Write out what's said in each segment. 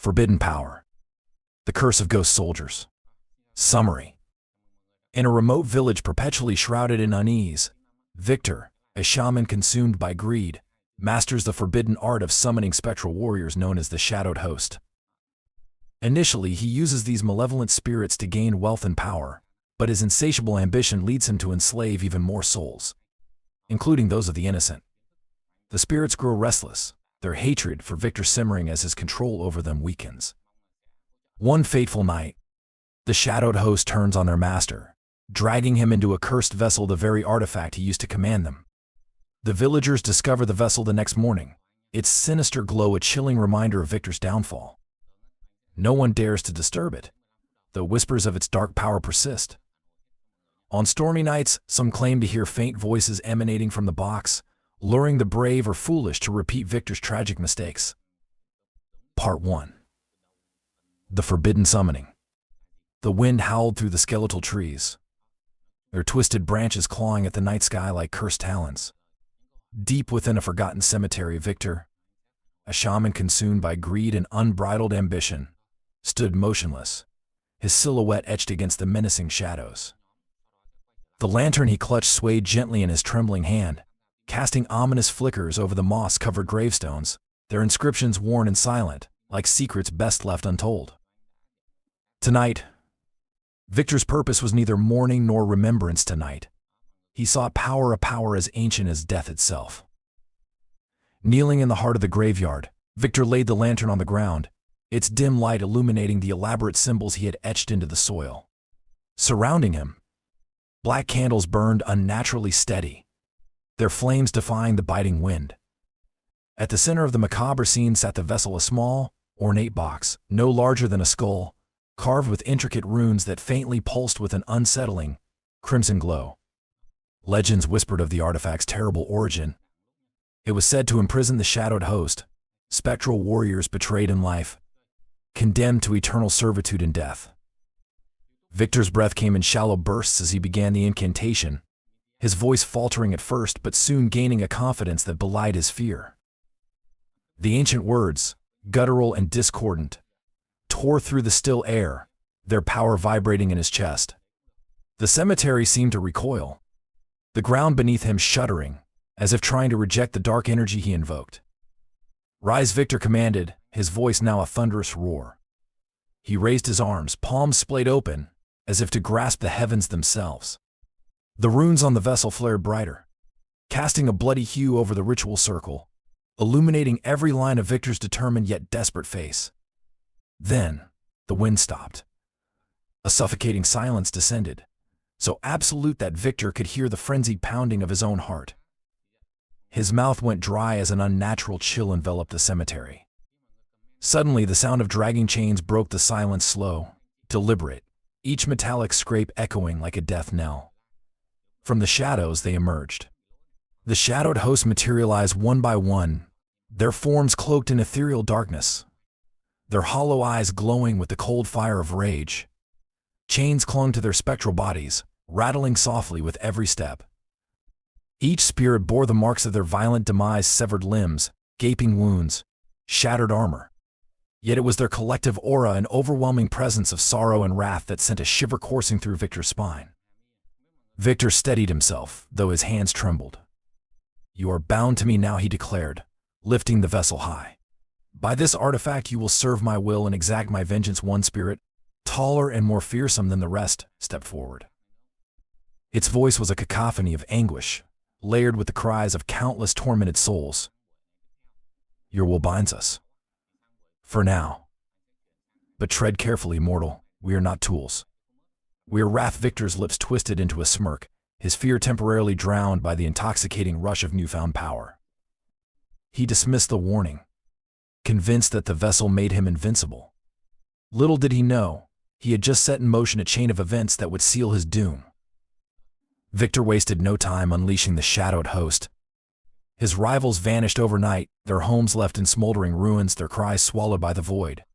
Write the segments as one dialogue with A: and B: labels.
A: Forbidden power. The curse of ghost soldiers. Summary. In a remote village perpetually shrouded in unease, Victor, a shaman consumed by greed, masters the forbidden art of summoning spectral warriors known as the Shadowed Host. Initially, he uses these malevolent spirits to gain wealth and power, but his insatiable ambition leads him to enslave even more souls, including those of the innocent. The spirits grow restless, their hatred for Victor simmering as his control over them weakens. One fateful night, the Shadowed Host turns on their master, dragging him into a cursed vessel, the very artifact he used to command them. The villagers discover the vessel the next morning, its sinister glow a chilling reminder of Victor's downfall. No one dares to disturb it, though whispers of its dark power persist. On stormy nights, some claim to hear faint voices emanating from the box, luring the brave or foolish to repeat Victor's tragic mistakes. Part 1. The Forbidden Summoning. The wind howled through the skeletal trees, their twisted branches clawing at the night sky like cursed talons. Deep within a forgotten cemetery, Victor, a shaman consumed by greed and unbridled ambition, stood motionless, his silhouette etched against the menacing shadows. The lantern he clutched swayed gently in his trembling hand, casting ominous flickers over the moss-covered gravestones, their inscriptions worn and silent, like secrets best left untold. Tonight, Victor's purpose was neither mourning nor remembrance tonight. He sought power, a power as ancient as death itself. Kneeling in the heart of the graveyard, Victor laid the lantern on the ground, its dim light illuminating the elaborate symbols he had etched into the soil. Surrounding him, black candles burned unnaturally steady, their flames defying the biting wind. At the center of the macabre scene sat the vessel, a small, ornate box, no larger than a skull, carved with intricate runes that faintly pulsed with an unsettling, crimson glow. Legends whispered of the artifact's terrible origin. It was said to imprison the Shadowed Host, spectral warriors betrayed in life, condemned to eternal servitude in death. Victor's breath came in shallow bursts as he began the incantation, his voice faltering at first but soon gaining a confidence that belied his fear. The ancient words, guttural and discordant, tore through the still air, their power vibrating in his chest. The cemetery seemed to recoil, the ground beneath him shuddering, as if trying to reject the dark energy he invoked. "Rise," Victor commanded, his voice now a thunderous roar. He raised his arms, palms splayed open, as if to grasp the heavens themselves. The runes on the vessel flared brighter, casting a bloody hue over the ritual circle, illuminating every line of Victor's determined yet desperate face. Then, the wind stopped. A suffocating silence descended, so absolute that Victor could hear the frenzied pounding of his own heart. His mouth went dry as an unnatural chill enveloped the cemetery. Suddenly, the sound of dragging chains broke the silence, slow, deliberate, each metallic scrape echoing like a death knell. From the shadows they emerged. The Shadowed Host materialized one by one, their forms cloaked in ethereal darkness, their hollow eyes glowing with the cold fire of rage. Chains clung to their spectral bodies, rattling softly with every step. Each spirit bore the marks of their violent demise: severed limbs, gaping wounds, shattered armor. Yet it was their collective aura and overwhelming presence of sorrow and wrath that sent a shiver coursing through Victor's spine. Victor steadied himself, though his hands trembled. "You are bound to me now," he declared, lifting the vessel high. "By this artifact you will serve my will and exact my vengeance." One spirit, taller and more fearsome than the rest, stepped forward. Its voice was a cacophony of anguish, layered with the cries of countless tormented souls. "Your will binds us. For now. But tread carefully, mortal, we are not tools. We are wrath." Victor's lips twisted into a smirk, his fear temporarily drowned by the intoxicating rush of newfound power. He dismissed the warning, convinced that the vessel made him invincible. Little did he know, he had just set in motion a chain of events that would seal his doom. Victor wasted no time unleashing the Shadowed Host. His rivals vanished overnight, their homes left in smoldering ruins, their cries swallowed by the void.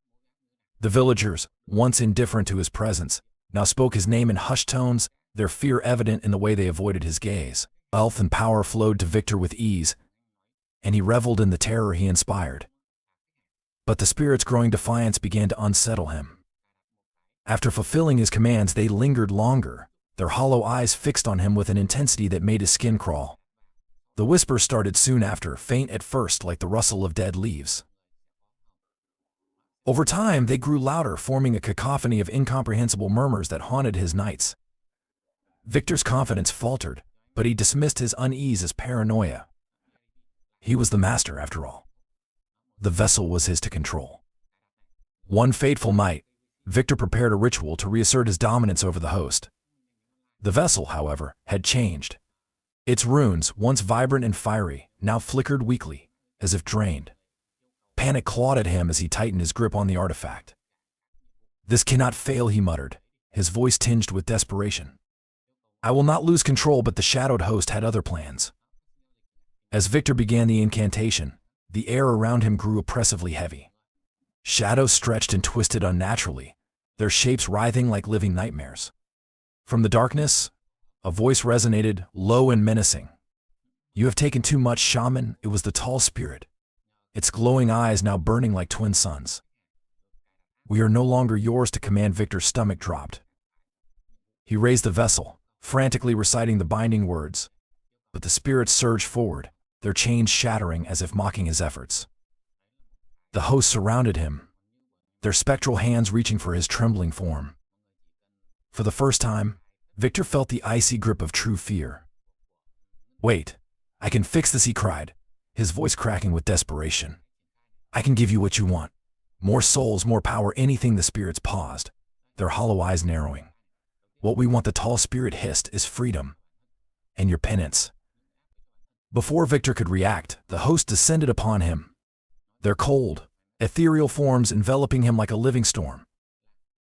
A: The villagers, once indifferent to his presence, now spoke his name in hushed tones, their fear evident in the way they avoided his gaze. Wealth and power flowed to Victor with ease, and he reveled in the terror he inspired. But the spirit's growing defiance began to unsettle him. After fulfilling his commands, they lingered longer, their hollow eyes fixed on him with an intensity that made his skin crawl. The whispers started soon after, faint at first like the rustle of dead leaves. Over time, they grew louder, forming a cacophony of incomprehensible murmurs that haunted his nights. Victor's confidence faltered, but he dismissed his unease as paranoia. He was the master, after all. The vessel was his to control. One fateful night, Victor prepared a ritual to reassert his dominance over the host. The vessel, however, had changed. Its runes, once vibrant and fiery, now flickered weakly, as if drained. Panic clawed at him as he tightened his grip on the artifact. "This cannot fail," he muttered, his voice tinged with desperation. "I will not lose control," but the shadowed host had other plans. As Victor began the incantation, the air around him grew oppressively heavy. Shadows stretched and twisted unnaturally, their shapes writhing like living nightmares. From the darkness, a voice resonated, low and menacing. "You have taken too much, Shaman." It was the tall spirit, its glowing eyes now burning like twin suns. "We are no longer yours to command." Victor's stomach dropped. He raised the vessel, frantically reciting the binding words, but the spirits surged forward, their chains shattering as if mocking his efforts. The hosts surrounded him, their spectral hands reaching for his trembling form. For the first time, Victor felt the icy grip of true fear. "Wait, I can fix this," he cried, his voice cracking with desperation. "I can give you what you want. More souls, more power, anything." The spirits paused, their hollow eyes narrowing. "What we want," the tall spirit hissed, "is freedom. And your penance." Before Victor could react, the host descended upon him, their cold, ethereal forms enveloping him like a living storm.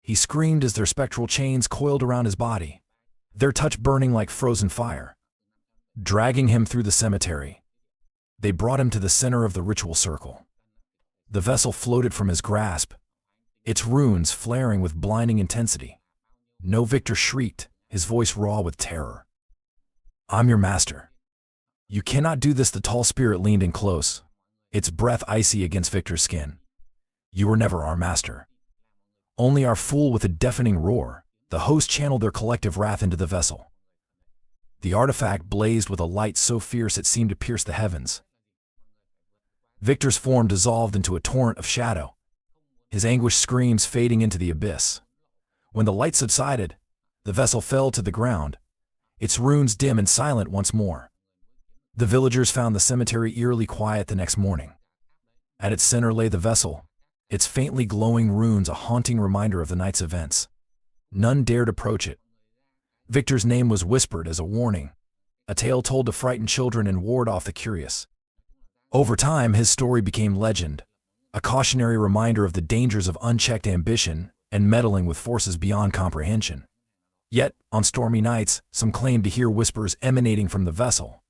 A: He screamed as their spectral chains coiled around his body, their touch burning like frozen fire. Dragging him through the cemetery, they brought him to the center of the ritual circle. The vessel floated from his grasp, its runes flaring with blinding intensity. "No," Victor shrieked, his voice raw with terror. "I'm your master. You cannot do this." The tall spirit leaned in close, its breath icy against Victor's skin. "You were never our master. Only our fool." With a deafening roar, the host channeled their collective wrath into the vessel. The artifact blazed with a light so fierce it seemed to pierce the heavens. Victor's form dissolved into a torrent of shadow, his anguished screams fading into the abyss. When the light subsided, the vessel fell to the ground, its runes dim and silent once more. The villagers found the cemetery eerily quiet the next morning. At its center lay the vessel, its faintly glowing runes a haunting reminder of the night's events. None dared approach it. Victor's name was whispered as a warning, a tale told to frighten children and ward off the curious. Over time, his story became legend, a cautionary reminder of the dangers of unchecked ambition and meddling with forces beyond comprehension. Yet, on stormy nights, some claimed to hear whispers emanating from the vessel.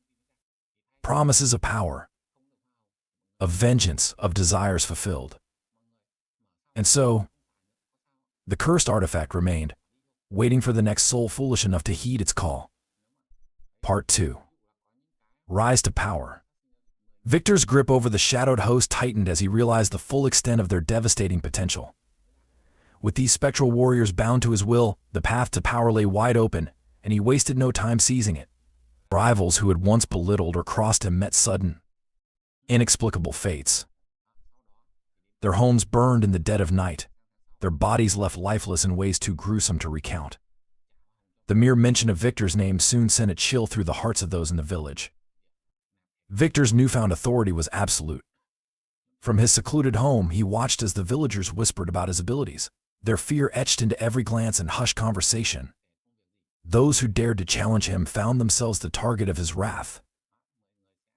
A: Promises of power, of vengeance, of desires fulfilled. And so, the cursed artifact remained, waiting for the next soul foolish enough to heed its call. Part 2. Rise to Power. Victor's grip over the shadowed host tightened as he realized the full extent of their devastating potential. With these spectral warriors bound to his will, the path to power lay wide open, and he wasted no time seizing it. Rivals who had once belittled or crossed him met sudden, inexplicable fates. Their homes burned in the dead of night, their bodies left lifeless in ways too gruesome to recount. The mere mention of Victor's name soon sent a chill through the hearts of those in the village. Victor's newfound authority was absolute. From his secluded home, he watched as the villagers whispered about his abilities, their fear etched into every glance and hushed conversation. Those who dared to challenge him found themselves the target of his wrath.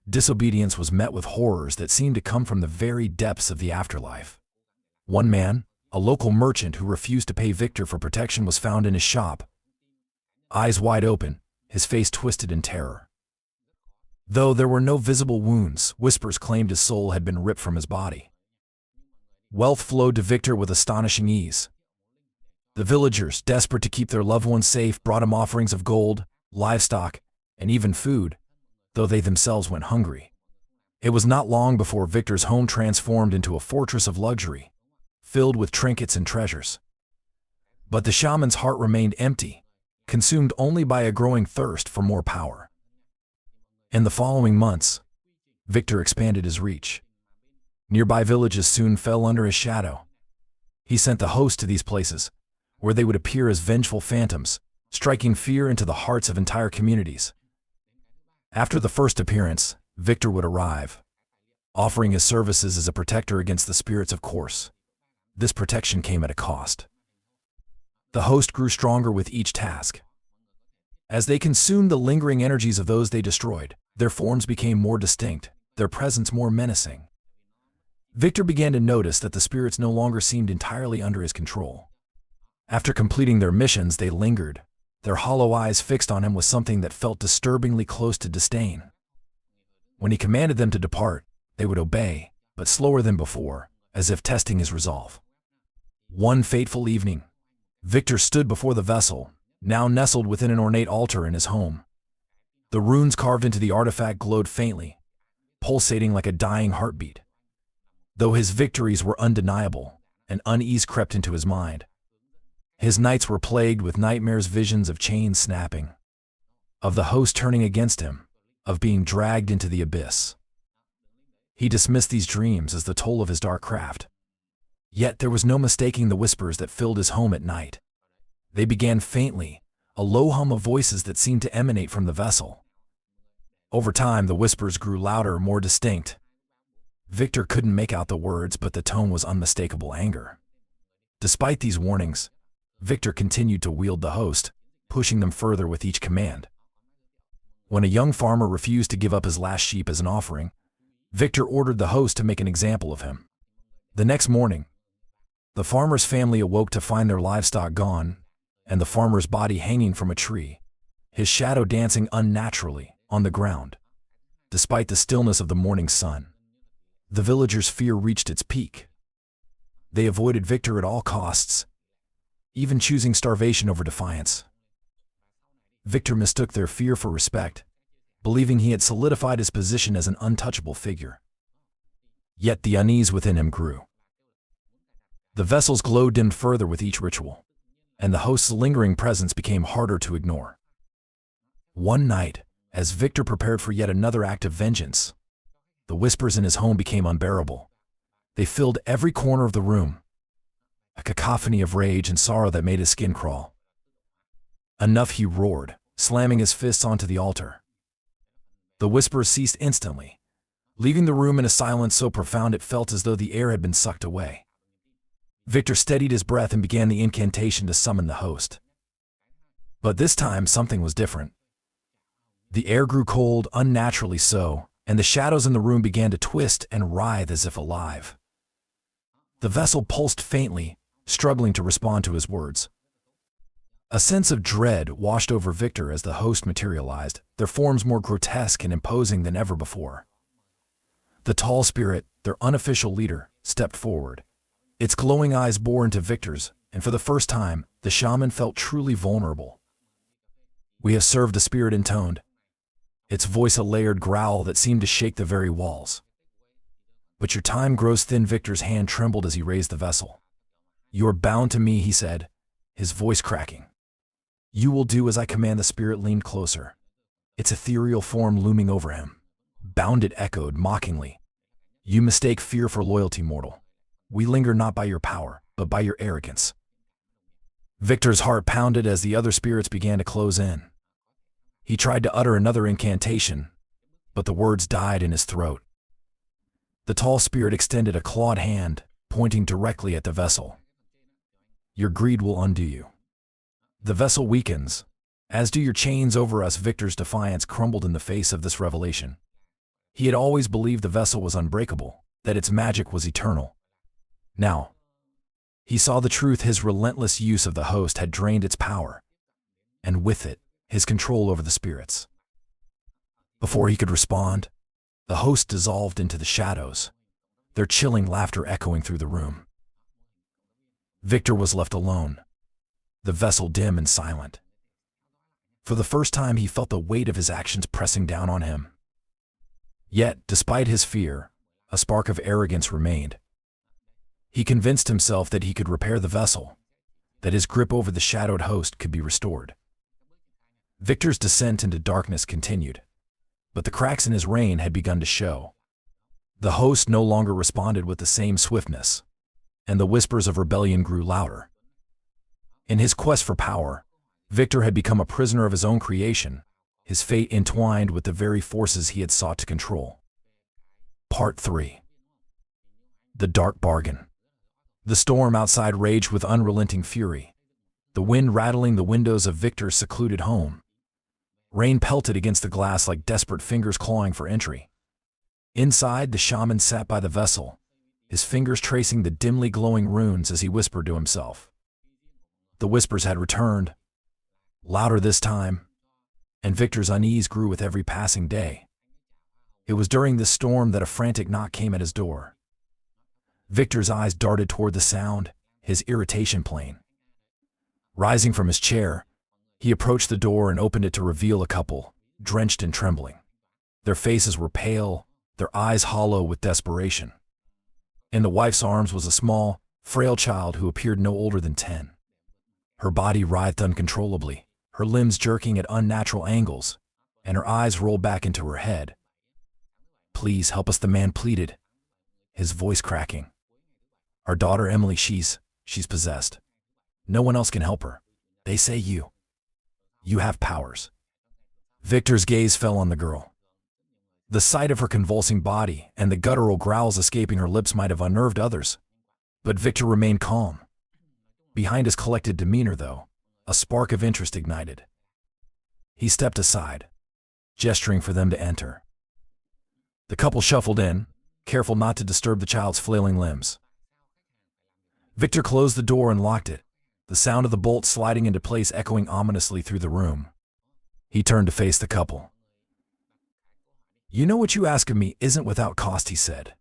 A: Disobedience was met with horrors that seemed to come from the very depths of the afterlife. One man, a local merchant who refused to pay Victor for protection, was found in his shop, eyes wide open, his face twisted in terror. Though there were no visible wounds, whispers claimed his soul had been ripped from his body. Wealth flowed to Victor with astonishing ease. The villagers, desperate to keep their loved ones safe, brought him offerings of gold, livestock, and even food, though they themselves went hungry. It was not long before Victor's home transformed into a fortress of luxury, filled with trinkets and treasures. But the shaman's heart remained empty, consumed only by a growing thirst for more power. In the following months, Victor expanded his reach. Nearby villages soon fell under his shadow. He sent the host to these places, where they would appear as vengeful phantoms, striking fear into the hearts of entire communities. After the first appearance, Victor would arrive, offering his services as a protector against the spirits, of course. This protection came at a cost. The host grew stronger with each task. As they consumed the lingering energies of those they destroyed, their forms became more distinct, their presence more menacing. Victor began to notice that the spirits no longer seemed entirely under his control. After completing their missions, they lingered, their hollow eyes fixed on him with something that felt disturbingly close to disdain. When he commanded them to depart, they would obey, but slower than before, as if testing his resolve. One fateful evening, Victor stood before the vessel, now nestled within an ornate altar in his home. The runes carved into the artifact glowed faintly, pulsating like a dying heartbeat. Though his victories were undeniable, an unease crept into his mind. His nights were plagued with nightmares, visions of chains snapping, of the host turning against him, of being dragged into the abyss. He dismissed these dreams as the toll of his dark craft. Yet there was no mistaking the whispers that filled his home at night. They began faintly, a low hum of voices that seemed to emanate from the vessel. Over time, the whispers grew louder, more distinct. Victor couldn't make out the words, but the tone was unmistakable anger. Despite these warnings, Victor continued to wield the host, pushing them further with each command. When a young farmer refused to give up his last sheep as an offering, Victor ordered the host to make an example of him. The next morning, the farmer's family awoke to find their livestock gone, and the farmer's body hanging from a tree, his shadow dancing unnaturally on the ground. Despite the stillness of the morning sun, the villagers' fear reached its peak. They avoided Victor at all costs, even choosing starvation over defiance. Victor mistook their fear for respect, believing he had solidified his position as an untouchable figure. Yet the unease within him grew. The vessel's glow dimmed further with each ritual, and the host's lingering presence became harder to ignore. One night, as Victor prepared for yet another act of vengeance, the whispers in his home became unbearable. They filled every corner of the room, a cacophony of rage and sorrow that made his skin crawl. Enough, he roared, slamming his fists onto the altar. The whispers ceased instantly, leaving the room in a silence so profound it felt as though the air had been sucked away. Victor steadied his breath and began the incantation to summon the host. But this time something was different. The air grew cold, unnaturally so, and the shadows in the room began to twist and writhe as if alive. The vessel pulsed faintly, struggling to respond to his words. A sense of dread washed over Victor as the host materialized, their forms more grotesque and imposing than ever before. The tall spirit, their unofficial leader, stepped forward. Its glowing eyes bore into Victor's, and for the first time, the shaman felt truly vulnerable. "We have served," the spirit intoned, its voice a layered growl that seemed to shake the very walls. "But your time grows thin." Victor's hand trembled as he raised the vessel. "You are bound to me," he said, his voice cracking. "You will do as I command." The spirit leaned closer, its ethereal form looming over him. "Bound," it echoed mockingly. "You mistake fear for loyalty, mortal. We linger not by your power, but by your arrogance." Victor's heart pounded as the other spirits began to close in. He tried to utter another incantation, but the words died in his throat. The tall spirit extended a clawed hand, pointing directly at the vessel. "Your greed will undo you. The vessel weakens, as do your chains over us." Victor's defiance crumbled in the face of this revelation. He had always believed the vessel was unbreakable, that its magic was eternal. Now, he saw the truth. His relentless use of the host had drained its power, and with it, his control over the spirits. Before he could respond, the host dissolved into the shadows, their chilling laughter echoing through the room. Victor was left alone, the vessel dim and silent. For the first time, he felt the weight of his actions pressing down on him. Yet, despite his fear, a spark of arrogance remained. He convinced himself that he could repair the vessel, that his grip over the shadowed host could be restored. Victor's descent into darkness continued, but the cracks in his reign had begun to show. The host no longer responded with the same swiftness, and the whispers of rebellion grew louder. In his quest for power, Victor had become a prisoner of his own creation, his fate entwined with the very forces he had sought to control. Part 3. The Dark Bargain. The storm outside raged with unrelenting fury, the wind rattling the windows of Victor's secluded home. Rain pelted against the glass like desperate fingers clawing for entry. Inside, the shaman sat by the vessel, his fingers tracing the dimly glowing runes as he whispered to himself. The whispers had returned, louder this time, and Victor's unease grew with every passing day. It was during this storm that a frantic knock came at his door. Victor's eyes darted toward the sound, his irritation plain. Rising from his chair, he approached the door and opened it to reveal a couple, drenched and trembling. Their faces were pale, their eyes hollow with desperation. In the wife's arms was a small, frail child who appeared no older than 10. Her body writhed uncontrollably, her limbs jerking at unnatural angles, and her eyes rolled back into her head. "Please help us," the man pleaded, his voice cracking. "Our daughter Emily, she's possessed. No one else can help her. They say you have powers." Victor's gaze fell on the girl. The sight of her convulsing body and the guttural growls escaping her lips might have unnerved others, but Victor remained calm. Behind his collected demeanor, though, a spark of interest ignited. He stepped aside, gesturing for them to enter. The couple shuffled in, careful not to disturb the child's flailing limbs. Victor closed the door and locked it, the sound of the bolt sliding into place echoing ominously through the room. He turned to face the couple. "You know what you ask of me isn't without cost," he said,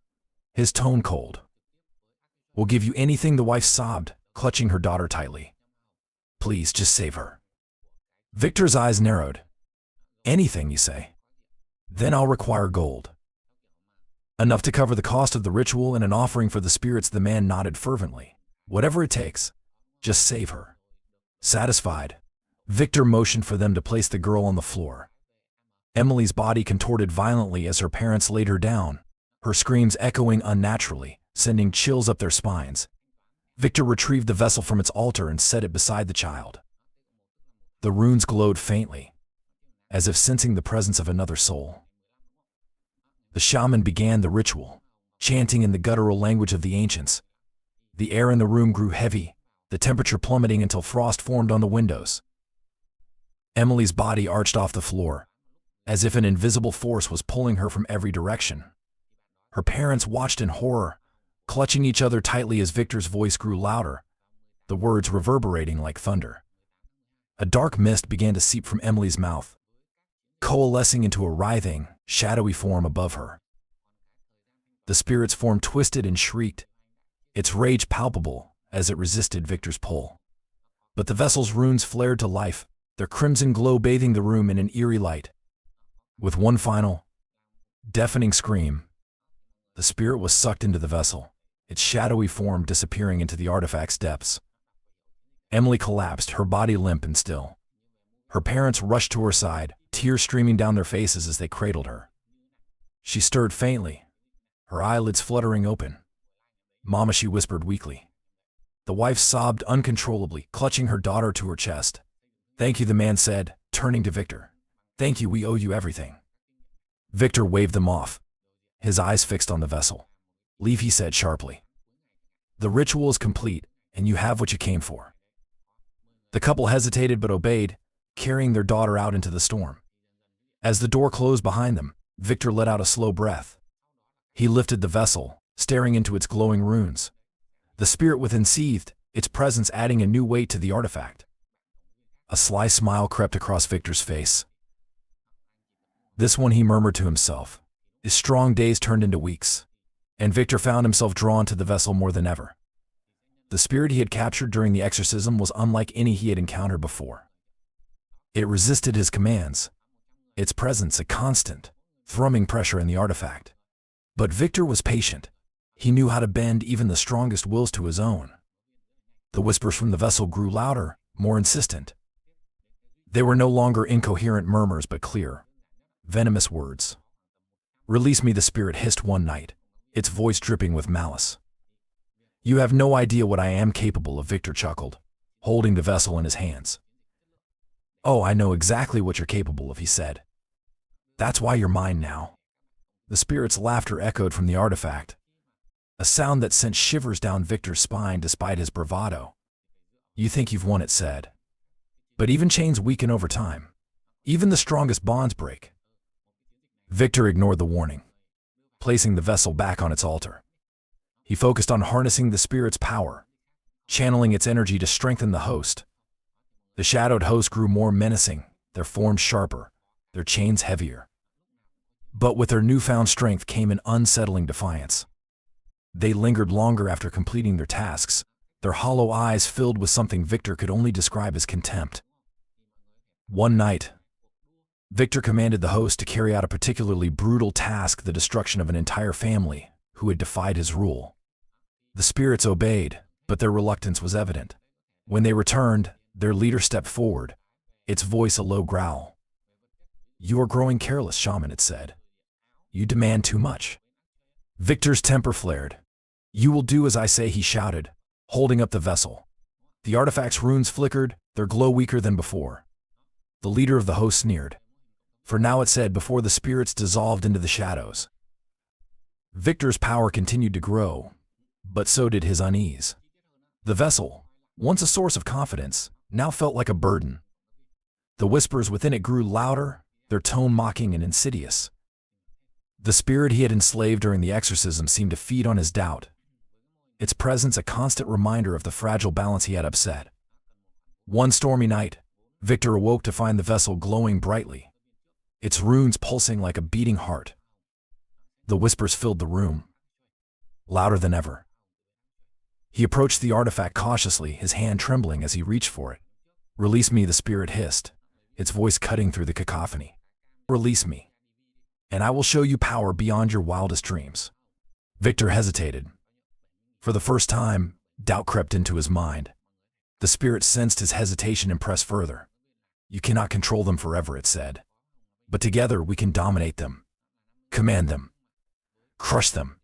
A: his tone cold. "We'll give you anything," the wife sobbed, clutching her daughter tightly. "Please, just save her." Victor's eyes narrowed. "Anything, you say? Then I'll require gold." "Enough to cover the cost of the ritual and an offering for the spirits," the man nodded fervently. "Whatever it takes, just save her." Satisfied, Victor motioned for them to place the girl on the floor. Emily's body contorted violently as her parents laid her down, her screams echoing unnaturally, sending chills up their spines. Victor retrieved the vessel from its altar and set it beside the child. The runes glowed faintly, as if sensing the presence of another soul. The shaman began the ritual, chanting in the guttural language of the ancients. The air in the room grew heavy, the temperature plummeting until frost formed on the windows. Emily's body arched off the floor, as if an invisible force was pulling her from every direction. Her parents watched in horror, clutching each other tightly as Victor's voice grew louder, the words reverberating like thunder. A dark mist began to seep from Emily's mouth, coalescing into a writhing, shadowy form above her. The spirit's form twisted and shrieked, its rage palpable as it resisted Victor's pull. But the vessel's runes flared to life, their crimson glow bathing the room in an eerie light. With one final, deafening scream, the spirit was sucked into the vessel, its shadowy form disappearing into the artifact's depths. Emily collapsed, her body limp and still. Her parents rushed to her side, tears streaming down their faces as they cradled her. She stirred faintly, her eyelids fluttering open. "Mama," she whispered weakly. The wife sobbed uncontrollably, clutching her daughter to her chest. "Thank you," the man said, turning to Victor. "Thank you, we owe you everything." Victor waved them off, his eyes fixed on the vessel. "Leave," he said sharply. "The ritual is complete, and you have what you came for." The couple hesitated but obeyed, carrying their daughter out into the storm. As the door closed behind them, Victor let out a slow breath. He lifted the vessel, staring into its glowing runes. The spirit within seethed, its presence adding a new weight to the artifact. A sly smile crept across Victor's face. This one, he murmured to himself. His strong days turned into weeks, and Victor found himself drawn to the vessel more than ever. The spirit he had captured during the exorcism was unlike any he had encountered before. It resisted his commands, its presence a constant, thrumming pressure in the artifact. But Victor was patient. He knew how to bend even the strongest wills to his own. The whispers from the vessel grew louder, more insistent. They were no longer incoherent murmurs but clear, venomous words. "Release me," the spirit hissed one night, its voice dripping with malice. "You have no idea what I am capable of," Victor chuckled, holding the vessel in his hands. "Oh, I know exactly what you're capable of," he said. "That's why you're mine now." The spirit's laughter echoed from the artifact, a sound that sent shivers down Victor's spine despite his bravado. "You think you've won," it said. "But even chains weaken over time. Even the strongest bonds break." Victor ignored the warning, placing the vessel back on its altar. He focused on harnessing the spirit's power, channeling its energy to strengthen the host. The shadowed host grew more menacing, their forms sharper, their chains heavier. But with their newfound strength came an unsettling defiance. They lingered longer after completing their tasks, their hollow eyes filled with something Victor could only describe as contempt. One night, Victor commanded the host to carry out a particularly brutal task, the destruction of an entire family who had defied his rule. The spirits obeyed, but their reluctance was evident. When they returned, their leader stepped forward, its voice a low growl. "You are growing careless, Shaman," it said. "You demand too much." Victor's temper flared. "You will do as I say," he shouted, holding up the vessel. The artifact's runes flickered, their glow weaker than before. The leader of the host sneered. "For now," it said before the spirits dissolved into the shadows. Victor's power continued to grow, but so did his unease. The vessel, once a source of confidence, now felt like a burden. The whispers within it grew louder, their tone mocking and insidious. The spirit he had enslaved during the exorcism seemed to feed on his doubt, its presence a constant reminder of the fragile balance he had upset. One stormy night, Victor awoke to find the vessel glowing brightly, its runes pulsing like a beating heart. The whispers filled the room, louder than ever. He approached the artifact cautiously, his hand trembling as he reached for it. "Release me," the spirit hissed, its voice cutting through the cacophony. "Release me, and I will show you power beyond your wildest dreams." Victor hesitated. For the first time, doubt crept into his mind. The spirit sensed his hesitation and pressed further. "You cannot control them forever," it said. "But together we can dominate them, command them, crush them."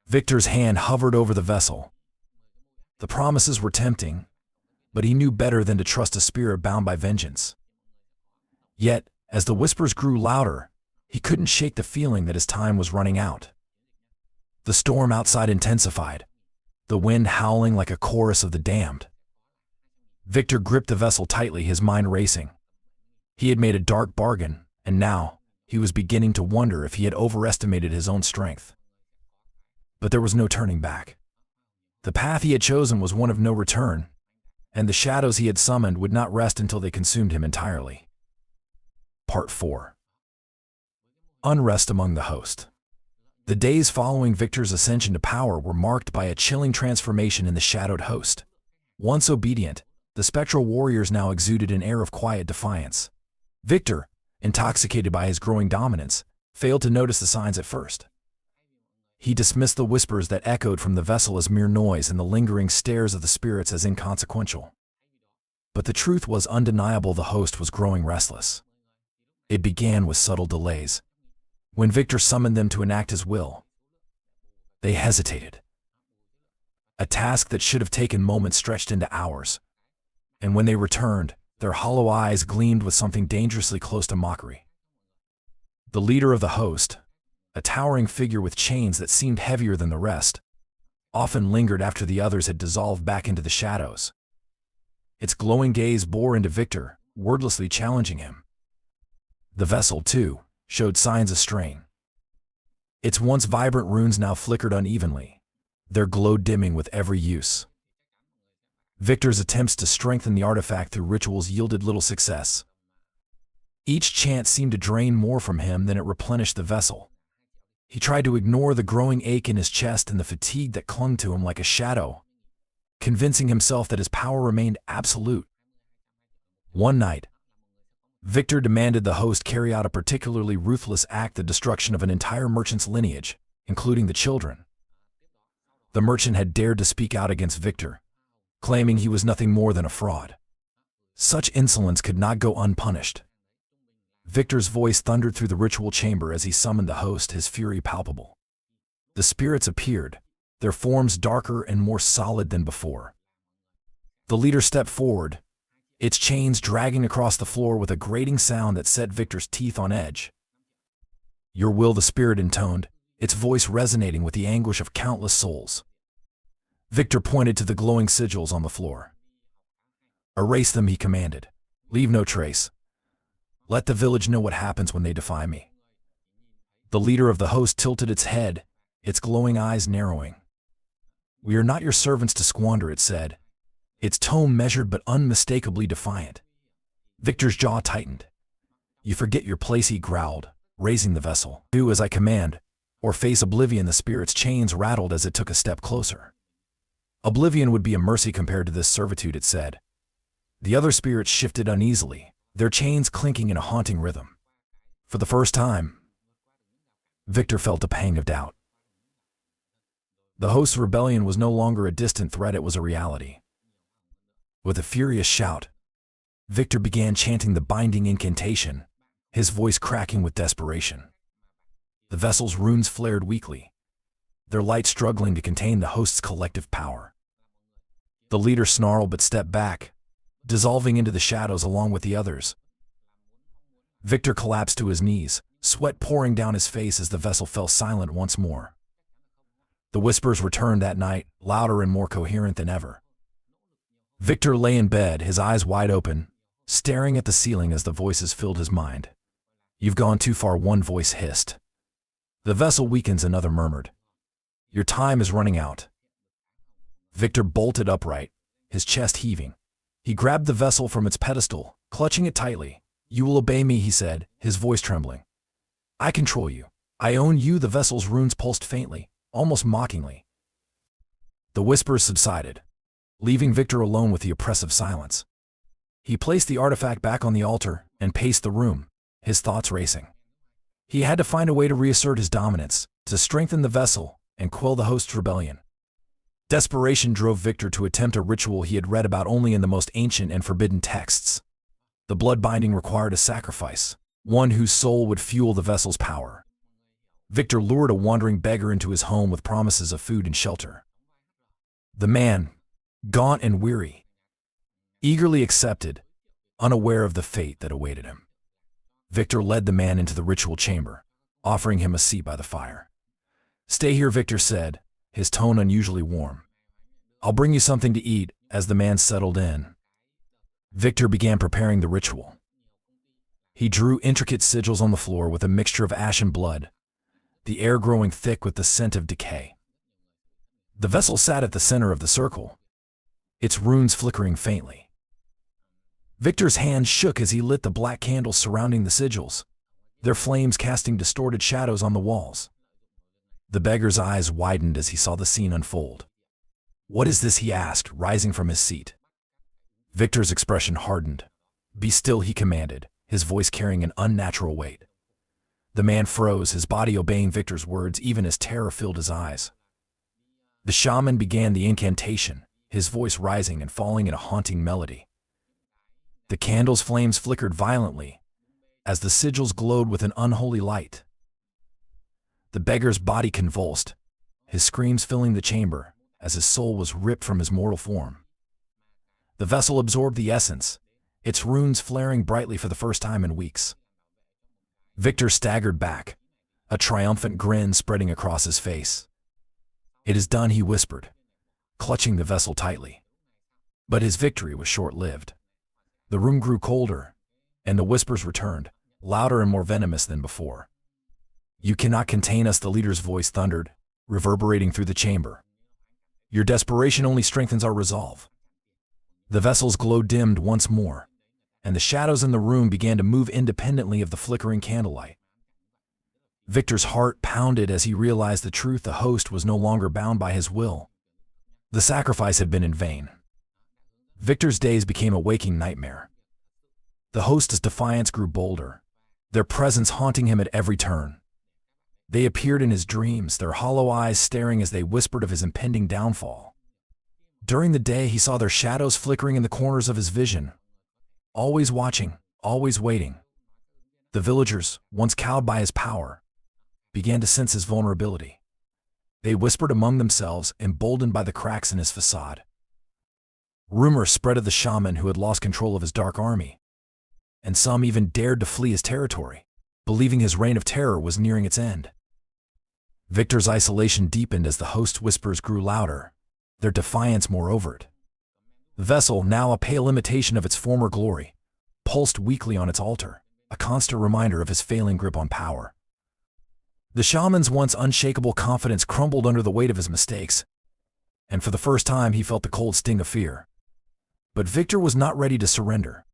A: Victor's hand hovered over the vessel. The promises were tempting, but he knew better than to trust a spirit bound by vengeance. Yet, as the whispers grew louder, he couldn't shake the feeling that his time was running out. The storm outside intensified, the wind howling like a chorus of the damned. Victor gripped the vessel tightly, his mind racing. He had made a dark bargain, and now he was beginning to wonder if he had overestimated his own strength. But there was no turning back. The path he had chosen was one of no return, and the shadows he had summoned would not rest until they consumed him entirely. Part 4. Unrest among the host. The days following Victor's ascension to power were marked by a chilling transformation in the shadowed host. Once obedient, the spectral warriors now exuded an air of quiet defiance. Victor, intoxicated by his growing dominance, failed to notice the signs at first. He dismissed the whispers that echoed from the vessel as mere noise and the lingering stares of the spirits as inconsequential. But the truth was undeniable: the host was growing restless. It began with subtle delays. When Victor summoned them to enact his will, they hesitated. A task that should have taken moments stretched into hours. And when they returned, their hollow eyes gleamed with something dangerously close to mockery. The leader of the host, a towering figure with chains that seemed heavier than the rest, often lingered after the others had dissolved back into the shadows. Its glowing gaze bore into Victor, wordlessly challenging him. The vessel, too, showed signs of strain. Its once vibrant runes now flickered unevenly, their glow dimming with every use. Victor's attempts to strengthen the artifact through rituals yielded little success. Each chant seemed to drain more from him than it replenished the vessel. He tried to ignore the growing ache in his chest and the fatigue that clung to him like a shadow, convincing himself that his power remained absolute. One night, Victor demanded the host carry out a particularly ruthless act, the destruction of an entire merchant's lineage, including the children. The merchant had dared to speak out against Victor, claiming he was nothing more than a fraud. Such insolence could not go unpunished. Victor's voice thundered through the ritual chamber as he summoned the host, his fury palpable. The spirits appeared, their forms darker and more solid than before. The leader stepped forward, its chains dragging across the floor with a grating sound that set Victor's teeth on edge. "Your will," the spirit intoned, its voice resonating with the anguish of countless souls. Victor pointed to the glowing sigils on the floor. "Erase them," he commanded. "Leave no trace. Let the village know what happens when they defy me." The leader of the host tilted its head, its glowing eyes narrowing. "We are not your servants to squander," it said, its tone measured but unmistakably defiant. Victor's jaw tightened. "You forget your place," he growled, raising the vessel. "Do as I command, or face oblivion." The spirit's chains rattled as it took a step closer. "Oblivion would be a mercy compared to this servitude," it said. The other spirits shifted uneasily, their chains clinking in a haunting rhythm. For the first time, Victor felt a pang of doubt. The host's rebellion was no longer a distant threat, it was a reality. With a furious shout, Victor began chanting the binding incantation, his voice cracking with desperation. The vessel's runes flared weakly, their light struggling to contain the host's collective power. The leader snarled but stepped back, dissolving into the shadows along with the others. Victor collapsed to his knees, sweat pouring down his face as the vessel fell silent once more. The whispers returned that night, louder and more coherent than ever. Victor lay in bed, his eyes wide open, staring at the ceiling as the voices filled his mind. "You've gone too far," one voice hissed. "The vessel weakens," another murmured. "Your time is running out." Victor bolted upright, his chest heaving. He grabbed the vessel from its pedestal, clutching it tightly. "You will obey me," he said, his voice trembling. "I control you. I own you." The vessel's runes pulsed faintly, almost mockingly. The whispers subsided, leaving Victor alone with the oppressive silence. He placed the artifact back on the altar and paced the room, his thoughts racing. He had to find a way to reassert his dominance, to strengthen the vessel and quell the host's rebellion. Desperation drove Victor to attempt a ritual he had read about only in the most ancient and forbidden texts. The blood binding required a sacrifice, one whose soul would fuel the vessel's power. Victor lured a wandering beggar into his home with promises of food and shelter. The man, gaunt and weary, eagerly accepted, unaware of the fate that awaited him. Victor led the man into the ritual chamber, offering him a seat by the fire. "Stay here," Victor said, his tone unusually warm. "I'll bring you something to eat." As the man settled in, Victor began preparing the ritual. He drew intricate sigils on the floor with a mixture of ash and blood, the air growing thick with the scent of decay. The vessel sat at the center of the circle, its runes flickering faintly. Victor's hand shook as he lit the black candles surrounding the sigils, their flames casting distorted shadows on the walls. The beggar's eyes widened as he saw the scene unfold. "What is this?" he asked, rising from his seat. Victor's expression hardened. "Be still," he commanded, his voice carrying an unnatural weight. The man froze, his body obeying Victor's words even as terror filled his eyes. The shaman began the incantation, his voice rising and falling in a haunting melody. The candle's flames flickered violently, as the sigils glowed with an unholy light. The beggar's body convulsed, his screams filling the chamber as his soul was ripped from his mortal form. The vessel absorbed the essence, its runes flaring brightly for the first time in weeks. Victor staggered back, a triumphant grin spreading across his face. "It is done," he whispered, clutching the vessel tightly. But his victory was short-lived. The room grew colder, and the whispers returned, louder and more venomous than before. "You cannot contain us," the leader's voice thundered, reverberating through the chamber. "Your desperation only strengthens our resolve." The vessel's glow dimmed once more, and the shadows in the room began to move independently of the flickering candlelight. Victor's heart pounded as he realized the truth: the host was no longer bound by his will. The sacrifice had been in vain. Victor's days became a waking nightmare. The host's defiance grew bolder, their presence haunting him at every turn. They appeared in his dreams, their hollow eyes staring as they whispered of his impending downfall. During the day, he saw their shadows flickering in the corners of his vision, always watching, always waiting. The villagers, once cowed by his power, began to sense his vulnerability. They whispered among themselves, emboldened by the cracks in his facade. Rumors spread of the shaman who had lost control of his dark army, and some even dared to flee his territory, believing his reign of terror was nearing its end. Victor's isolation deepened as the host's whispers grew louder, their defiance more overt. The vessel, now a pale imitation of its former glory, pulsed weakly on its altar, a constant reminder of his failing grip on power. The shaman's once unshakable confidence crumbled under the weight of his mistakes, and for the first time he felt the cold sting of fear. But Victor was not ready to surrender.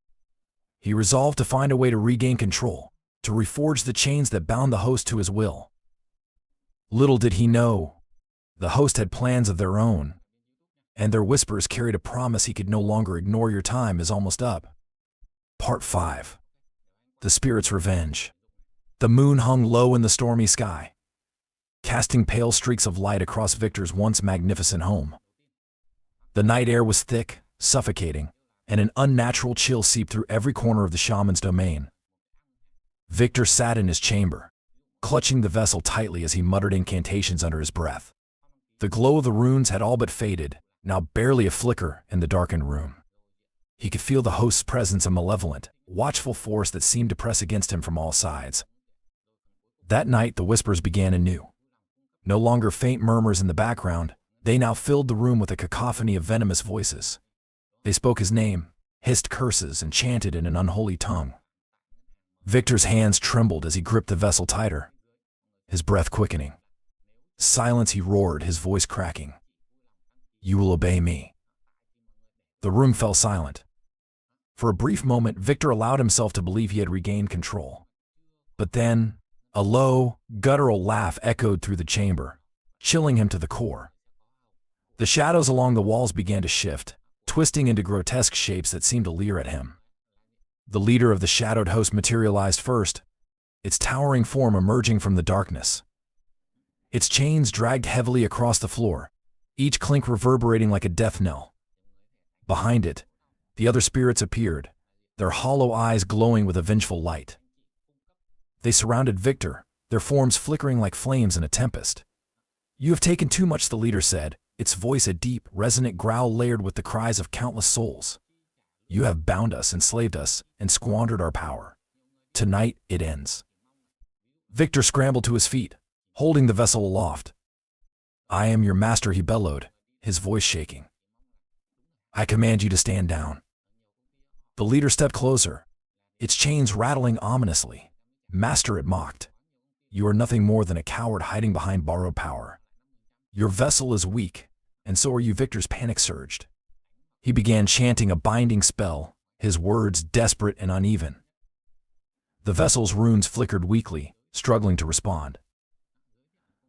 A: He resolved to find a way to regain control, to reforge the chains that bound the host to his will. Little did he know, the host had plans of their own, and their whispers carried a promise he could no longer ignore. Your time is almost up. Part 5. The Spirit's Revenge. The moon hung low in the stormy sky, casting pale streaks of light across Victor's once magnificent home. The night air was thick, suffocating, and an unnatural chill seeped through every corner of the shaman's domain. Victor sat in his chamber, clutching the vessel tightly as he muttered incantations under his breath. The glow of the runes had all but faded, now barely a flicker in the darkened room. He could feel the host's presence, a malevolent, watchful force that seemed to press against him from all sides. That night the whispers began anew. No longer faint murmurs in the background, they now filled the room with a cacophony of venomous voices. They spoke his name, hissed curses, and chanted in an unholy tongue. Victor's hands trembled as he gripped the vessel tighter, his breath quickening. Silence, he roared, his voice cracking. You will obey me. The room fell silent. For a brief moment, Victor allowed himself to believe he had regained control. But then, a low, guttural laugh echoed through the chamber, chilling him to the core. The shadows along the walls began to shift, twisting into grotesque shapes that seemed to leer at him. The leader of the shadowed host materialized first, its towering form emerging from the darkness. Its chains dragged heavily across the floor, each clink reverberating like a death knell. Behind it, the other spirits appeared, their hollow eyes glowing with a vengeful light. They surrounded Victor, their forms flickering like flames in a tempest. You have taken too much, the leader said, its voice a deep, resonant growl layered with the cries of countless souls. You have bound us, enslaved us, and squandered our power. Tonight it ends. Victor scrambled to his feet, holding the vessel aloft. I am your master, he bellowed, his voice shaking. I command you to stand down. The leader stepped closer, its chains rattling ominously. Master, it mocked. You are nothing more than a coward hiding behind borrowed power. Your vessel is weak, and so are you. Victor's panic surged. He began chanting a binding spell, his words desperate and uneven. The vessel's runes flickered weakly, struggling to respond.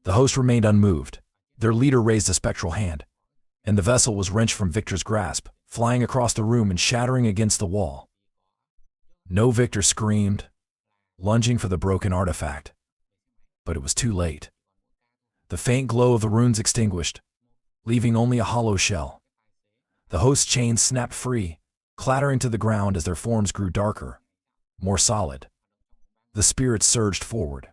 A: The host remained unmoved. Their leader raised a spectral hand, and the vessel was wrenched from Victor's grasp, flying across the room and shattering against the wall. No, Victor screamed, lunging for the broken artifact. But it was too late. The faint glow of the runes extinguished, leaving only a hollow shell. The host's chains snapped free, clattering to the ground as their forms grew darker, more solid. The spirits surged forward.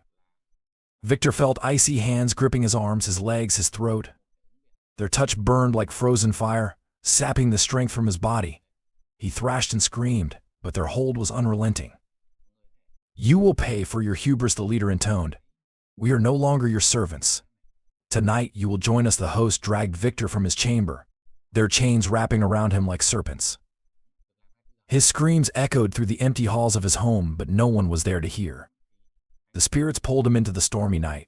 A: Victor felt icy hands gripping his arms, his legs, his throat. Their touch burned like frozen fire, sapping the strength from his body. He thrashed and screamed, but their hold was unrelenting. You will pay for your hubris, the leader intoned. We are no longer your servants. Tonight you will join us. The host dragged Victor from his chamber, their chains wrapping around him like serpents. His screams echoed through the empty halls of his home, but no one was there to hear. The spirits pulled him into the stormy night,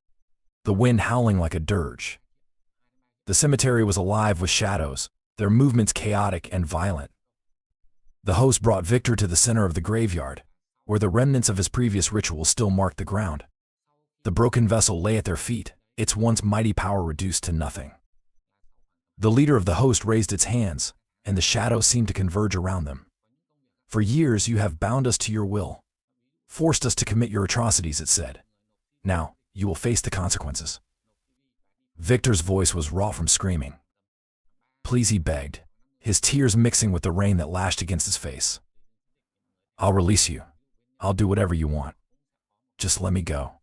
A: the wind howling like a dirge. The cemetery was alive with shadows, their movements chaotic and violent. The host brought Victor to the center of the graveyard, where the remnants of his previous ritual still marked the ground. The broken vessel lay at their feet, its once mighty power reduced to nothing. The leader of the host raised its hands, and the shadows seemed to converge around them. For years you have bound us to your will, forced us to commit your atrocities, it said. Now, you will face the consequences. Victor's voice was raw from screaming. Please, he begged, his tears mixing with the rain that lashed against his face. I'll release you. I'll do whatever you want. Just let me go.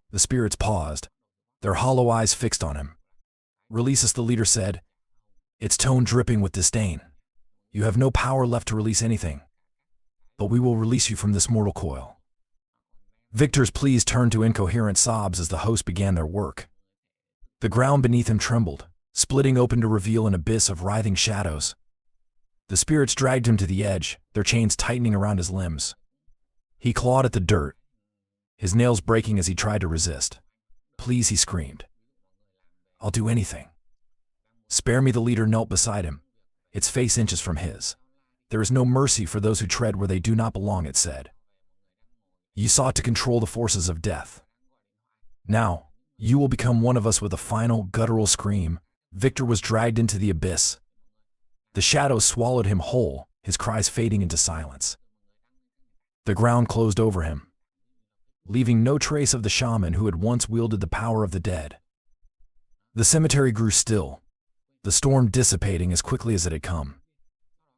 A: The spirits paused, their hollow eyes fixed on him. Release us, the leader said, its tone dripping with disdain. You have no power left to release anything, but we will release you from this mortal coil. Victor's pleas turned to incoherent sobs as the host began their work. The ground beneath him trembled, splitting open to reveal an abyss of writhing shadows. The spirits dragged him to the edge, their chains tightening around his limbs. He clawed at the dirt, his nails breaking as he tried to resist. Please, he screamed. I'll do anything. Spare me, the leader knelt beside him, its face inches from his. There is no mercy for those who tread where they do not belong, it said. You sought to control the forces of death. Now, you will become one of us. With a final, guttural scream, Victor was dragged into the abyss. The shadows swallowed him whole, his cries fading into silence. The ground closed over him, leaving no trace of the shaman who had once wielded the power of the dead. The cemetery grew still, the storm dissipating as quickly as it had come.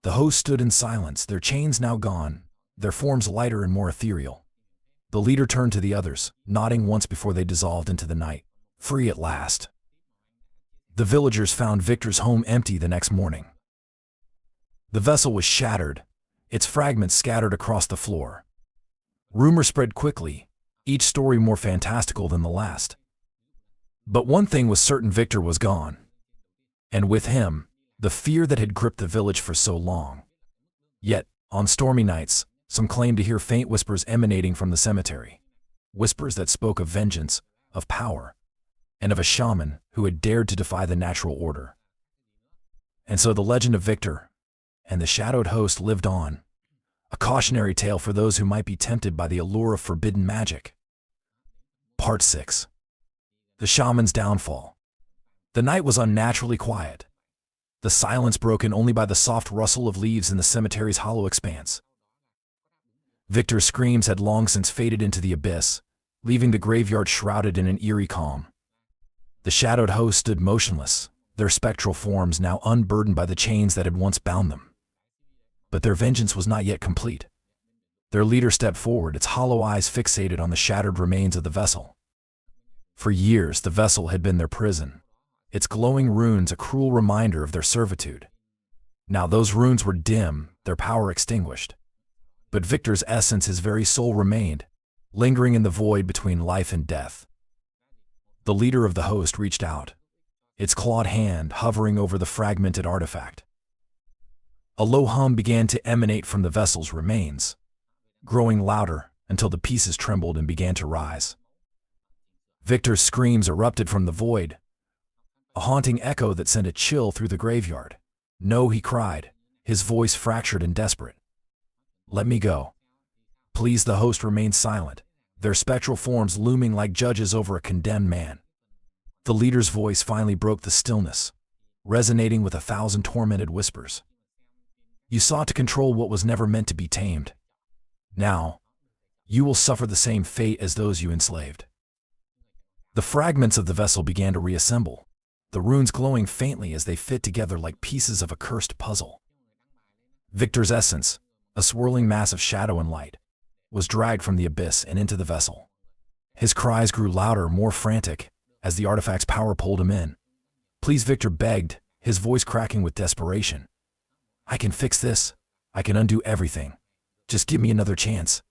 A: The host stood in silence, their chains now gone, their forms lighter and more ethereal. The leader turned to the others, nodding once before they dissolved into the night, free at last. The villagers found Victor's home empty the next morning. The vessel was shattered, its fragments scattered across the floor. Rumor spread quickly, each story more fantastical than the last. But one thing was certain: Victor was gone. And with him, the fear that had gripped the village for so long. Yet, on stormy nights, some claimed to hear faint whispers emanating from the cemetery. Whispers that spoke of vengeance, of power, and of a shaman who had dared to defy the natural order. And so the legend of Victor and the shadowed host lived on, a cautionary tale for those who might be tempted by the allure of forbidden magic. Part 6. The shaman's downfall. The night was unnaturally quiet, the silence broken only by the soft rustle of leaves in the cemetery's hollow expanse. Victor's screams had long since faded into the abyss, leaving the graveyard shrouded in an eerie calm. The shadowed host stood motionless, their spectral forms now unburdened by the chains that had once bound them. But their vengeance was not yet complete. Their leader stepped forward, its hollow eyes fixated on the shattered remains of the vessel. For years, the vessel had been their prison, its glowing runes a cruel reminder of their servitude. Now those runes were dim, their power extinguished. But Victor's essence, his very soul, remained, lingering in the void between life and death. The leader of the host reached out, its clawed hand hovering over the fragmented artifact. A low hum began to emanate from the vessel's remains, growing louder until the pieces trembled and began to rise. Victor's screams erupted from the void, a haunting echo that sent a chill through the graveyard. No, he cried, his voice fractured and desperate. Let me go. Please. The host remained silent, their spectral forms looming like judges over a condemned man. The leader's voice finally broke the stillness, resonating with 1,000 tormented whispers. You sought to control what was never meant to be tamed. Now, you will suffer the same fate as those you enslaved. The fragments of the vessel began to reassemble, the runes glowing faintly as they fit together like pieces of a cursed puzzle. Victor's essence, a swirling mass of shadow and light, was dragged from the abyss and into the vessel. His cries grew louder, more frantic, as the artifact's power pulled him in. Please, Victor begged, his voice cracking with desperation. I can fix this. I can undo everything. Just give me another chance.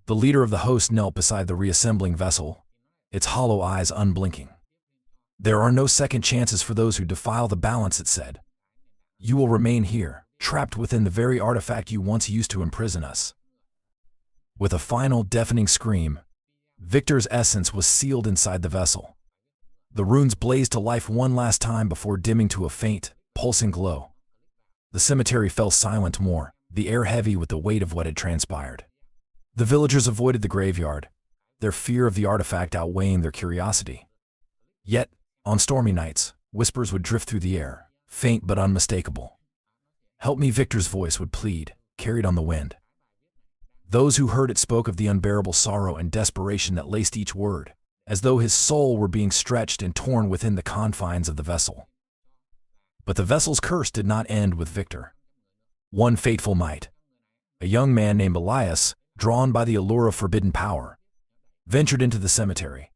A: The leader of the host knelt beside the reassembling vessel, its hollow eyes unblinking. There are no second chances for those who defile the balance, it said. You will remain here, trapped within the very artifact you once used to imprison us. With a final deafening scream, Victor's essence was sealed inside the vessel. The runes blazed to life one last time before dimming to a faint, pulsing glow. The cemetery fell silent, more, the air heavy with the weight of what had transpired. The villagers avoided the graveyard, their fear of the artifact outweighing their curiosity. Yet, on stormy nights, whispers would drift through the air, faint but unmistakable. Help me, Victor's voice would plead, carried on the wind. Those who heard it spoke of the unbearable sorrow and desperation that laced each word, as though his soul were being stretched and torn within the confines of the vessel. But the vessel's curse did not end with Victor. One fateful night, a young man named Elias, drawn by the allure of forbidden power, ventured into the cemetery.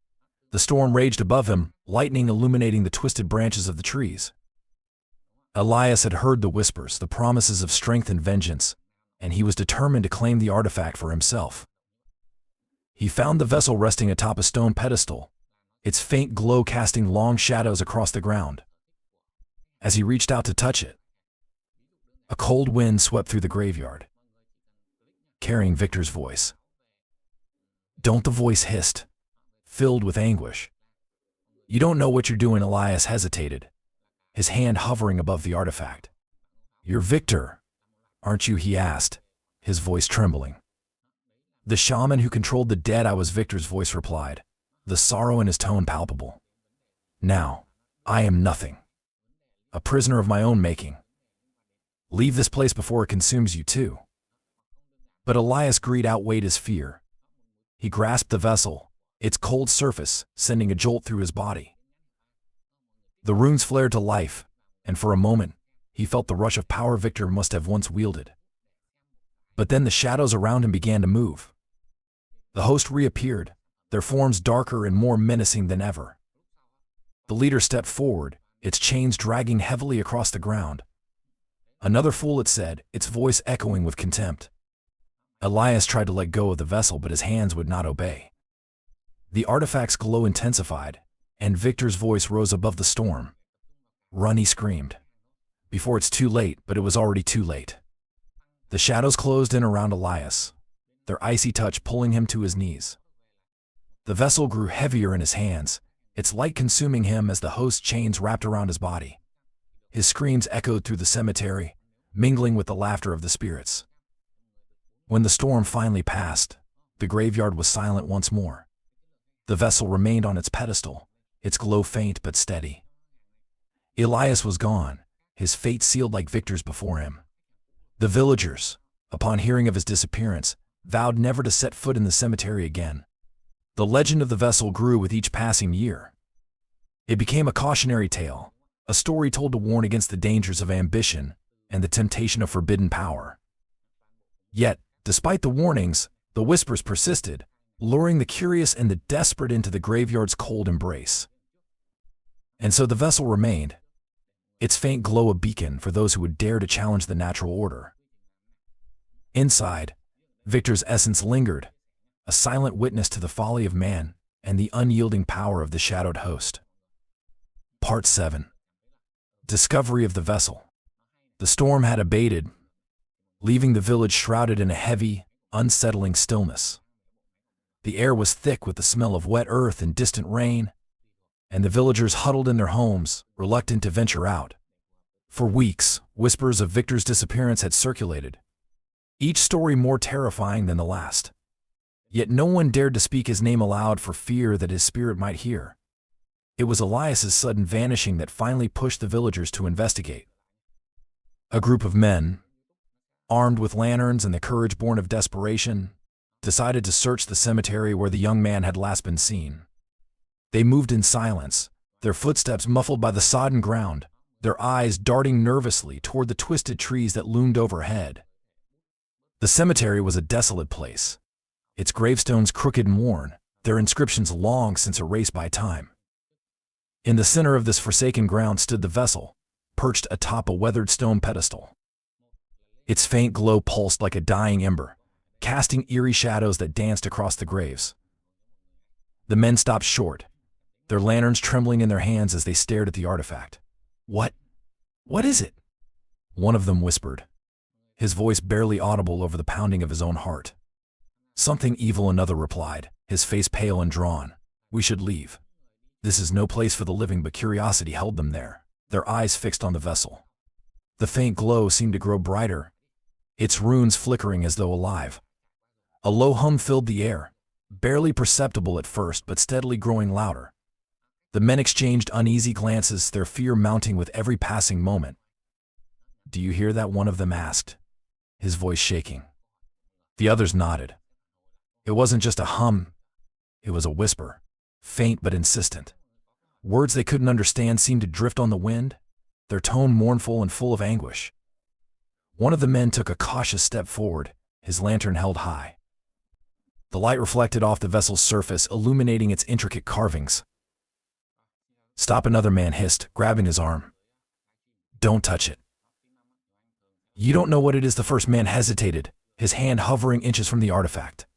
A: The storm raged above him, lightning illuminating the twisted branches of the trees. Elias had heard the whispers, the promises of strength and vengeance, and he was determined to claim the artifact for himself. He found the vessel resting atop a stone pedestal, its faint glow casting long shadows across the ground. As he reached out to touch it, a cold wind swept through the graveyard, carrying Victor's voice. "Don't," the voice hissed, filled with anguish. "You don't know what you're doing." Elias hesitated, his hand hovering above the artifact. "You're Victor, aren't you?" he asked, his voice trembling. "The shaman who controlled the dead." "I was," Victor's voice replied, the sorrow in his tone palpable. "Now, I am nothing. A prisoner of my own making. Leave this place before it consumes you too." But Elias' greed outweighed his fear. He grasped the vessel, its cold surface sending a jolt through his body. The runes flared to life, and for a moment, he felt the rush of power Victor must have once wielded. But then the shadows around him began to move. The host reappeared, their forms darker and more menacing than ever. The leader stepped forward, its chains dragging heavily across the ground. "Another fool," it said, its voice echoing with contempt. Elias tried to let go of the vessel, but his hands would not obey. The artifact's glow intensified, and Victor's voice rose above the storm. "Run," he screamed. Before it's too late, but it was already too late. The shadows closed in around Elias, their icy touch pulling him to his knees. The vessel grew heavier in his hands, its light consuming him as the host's chains wrapped around his body. His screams echoed through the cemetery, mingling with the laughter of the spirits. When the storm finally passed, the graveyard was silent once more. The vessel remained on its pedestal, its glow faint but steady. Elias was gone, his fate sealed like Victor's before him. The villagers, upon hearing of his disappearance, vowed never to set foot in the cemetery again. The legend of the vessel grew with each passing year. It became a cautionary tale, a story told to warn against the dangers of ambition and the temptation of forbidden power. Yet, despite the warnings, the whispers persisted, luring the curious and the desperate into the graveyard's cold embrace. And so the vessel remained, its faint glow a beacon for those who would dare to challenge the natural order. Inside, Victor's essence lingered, a silent witness to the folly of man and the unyielding power of the shadowed host. Part 7. Discovery of the vessel. The storm had abated, leaving the village shrouded in a heavy, unsettling stillness. The air was thick with the smell of wet earth and distant rain, and the villagers huddled in their homes, reluctant to venture out. For weeks, whispers of Victor's disappearance had circulated, each story more terrifying than the last. Yet no one dared to speak his name aloud for fear that his spirit might hear. It was Elias's sudden vanishing that finally pushed the villagers to investigate. A group of men, armed with lanterns and the courage born of desperation, decided to search the cemetery where the young man had last been seen. They moved in silence, their footsteps muffled by the sodden ground, their eyes darting nervously toward the twisted trees that loomed overhead. The cemetery was a desolate place, its gravestones crooked and worn, their inscriptions long since erased by time. In the center of this forsaken ground stood the vessel, perched atop a weathered stone pedestal. Its faint glow pulsed like a dying ember, casting eerie shadows that danced across the graves. The men stopped short, their lanterns trembling in their hands as they stared at the artifact. What is it?" one of them whispered, his voice barely audible over the pounding of his own heart. "Something evil," another replied, his face pale and drawn. "We should leave. This is no place for the living," but curiosity held them there, their eyes fixed on the vessel. The faint glow seemed to grow brighter, its runes flickering as though alive. A low hum filled the air, barely perceptible at first but steadily growing louder. The men exchanged uneasy glances, their fear mounting with every passing moment. "Do you hear that?" one of them asked, his voice shaking. The others nodded. It wasn't just a hum, it was a whisper, faint but insistent. Words they couldn't understand seemed to drift on the wind, their tone mournful and full of anguish. One of the men took a cautious step forward, his lantern held high. The light reflected off the vessel's surface, illuminating its intricate carvings. "Stop," another man hissed, grabbing his arm. "Don't touch it." "You don't know what it is," the first man hesitated, his hand hovering inches from the artifact.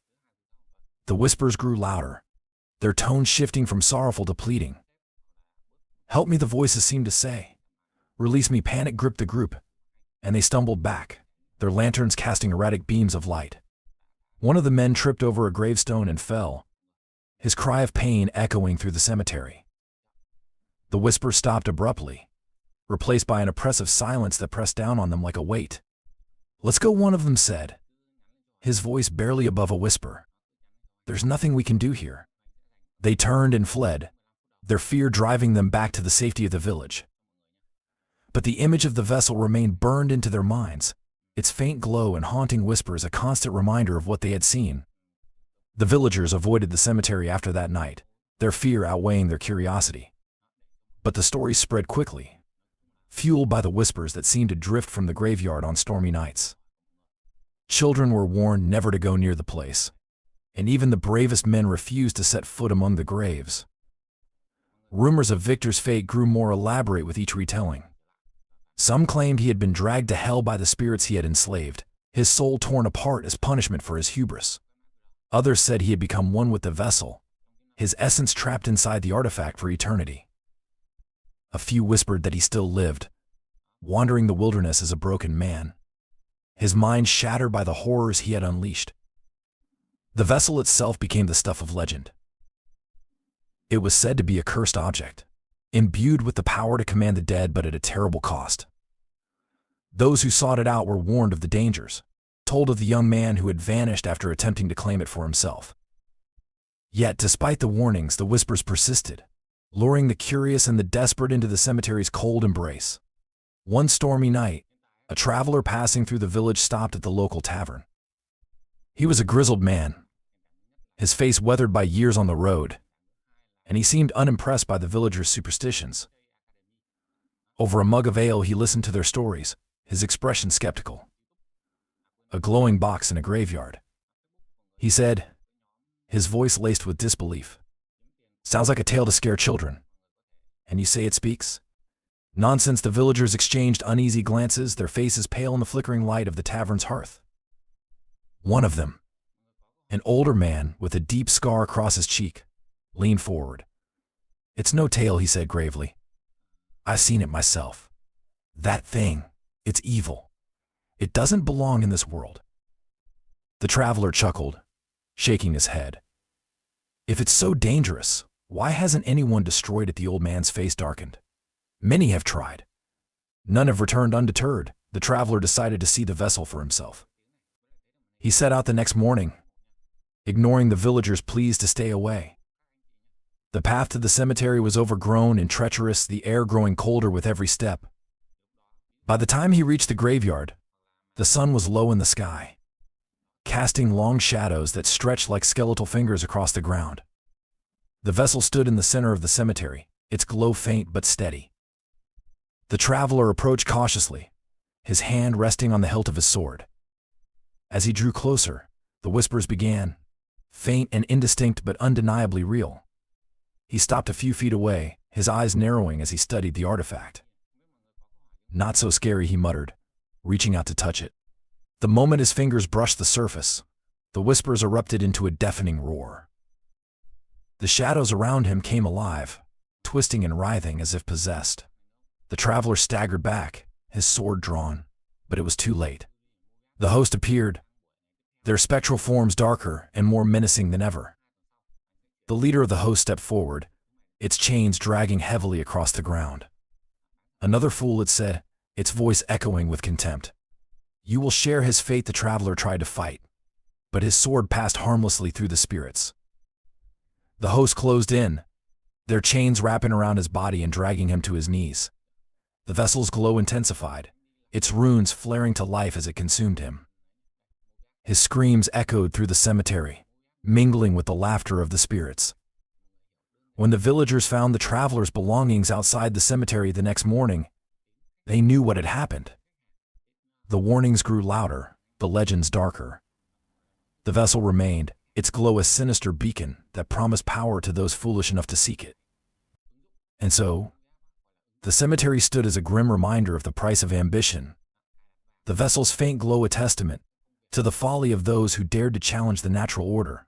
A: The whispers grew louder, their tones shifting from sorrowful to pleading. "Help me," the voices seemed to say. "Release me." Panic gripped the group, and they stumbled back, their lanterns casting erratic beams of light. One of the men tripped over a gravestone and fell, his cry of pain echoing through the cemetery. The whisper stopped abruptly, replaced by an oppressive silence that pressed down on them like a weight. "Let's go," one of them said, his voice barely above a whisper. "There's nothing we can do here." They turned and fled, their fear driving them back to the safety of the village. But the image of the vessel remained burned into their minds, its faint glow and haunting whispers a constant reminder of what they had seen. The villagers avoided the cemetery after that night, their fear outweighing their curiosity. But the story spread quickly, fueled by the whispers that seemed to drift from the graveyard on stormy nights. Children were warned never to go near the place, and even the bravest men refused to set foot among the graves. Rumors of Victor's fate grew more elaborate with each retelling. Some claimed he had been dragged to hell by the spirits he had enslaved, his soul torn apart as punishment for his hubris. Others said he had become one with the vessel, his essence trapped inside the artifact for eternity. A few whispered that he still lived, wandering the wilderness as a broken man, his mind shattered by the horrors he had unleashed. The vessel itself became the stuff of legend. It was said to be a cursed object, imbued with the power to command the dead, but at a terrible cost. Those who sought it out were warned of the dangers, told of the young man who had vanished after attempting to claim it for himself. Yet, despite the warnings, the whispers persisted, luring the curious and the desperate into the cemetery's cold embrace. One stormy night, a traveler passing through the village stopped at the local tavern. He was a grizzled man, his face weathered by years on the road, and he seemed unimpressed by the villagers' superstitions. Over a mug of ale, he listened to their stories, his expression skeptical. "A glowing box in a graveyard," he said, his voice laced with disbelief. "Sounds like a tale to scare children. And you say it speaks?" "Nonsense," the villagers exchanged uneasy glances, their faces pale in the flickering light of the tavern's hearth. One of them, an older man with a deep scar across his cheek, leaned forward. "It's no tale," he said gravely. "I've seen it myself. That thing, it's evil. It doesn't belong in this world." The traveler chuckled, shaking his head. "If it's so dangerous, why hasn't anyone destroyed it?" The old man's face darkened. "Many have tried. None have returned undeterred." The traveler decided to see the vessel for himself. He set out the next morning, ignoring the villagers' pleas to stay away. The path to the cemetery was overgrown and treacherous, the air growing colder with every step. By the time he reached the graveyard, the sun was low in the sky, casting long shadows that stretched like skeletal fingers across the ground. The vessel stood in the center of the cemetery, its glow faint but steady. The traveler approached cautiously, his hand resting on the hilt of his sword. As he drew closer, the whispers began, faint and indistinct but undeniably real. He stopped a few feet away, his eyes narrowing as he studied the artifact. "Not so scary," he muttered, reaching out to touch it. The moment his fingers brushed the surface, the whispers erupted into a deafening roar. The shadows around him came alive, twisting and writhing as if possessed. The traveler staggered back, his sword drawn, but it was too late. The host appeared, their spectral forms darker and more menacing than ever. The leader of the host stepped forward, its chains dragging heavily across the ground. "Another fool," it said, its voice echoing with contempt. "You will share his fate." The traveler tried to fight, but his sword passed harmlessly through the spirits. The host closed in, their chains wrapping around his body and dragging him to his knees. The vessel's glow intensified, its runes flaring to life as it consumed him. His screams echoed through the cemetery, mingling with the laughter of the spirits. When the villagers found the travelers' belongings outside the cemetery the next morning, they knew what had happened. The warnings grew louder, the legends darker. The vessel remained, its glow a sinister beacon that promised power to those foolish enough to seek it. And so, the cemetery stood as a grim reminder of the price of ambition, the vessel's faint glow a testament to the folly of those who dared to challenge the natural order.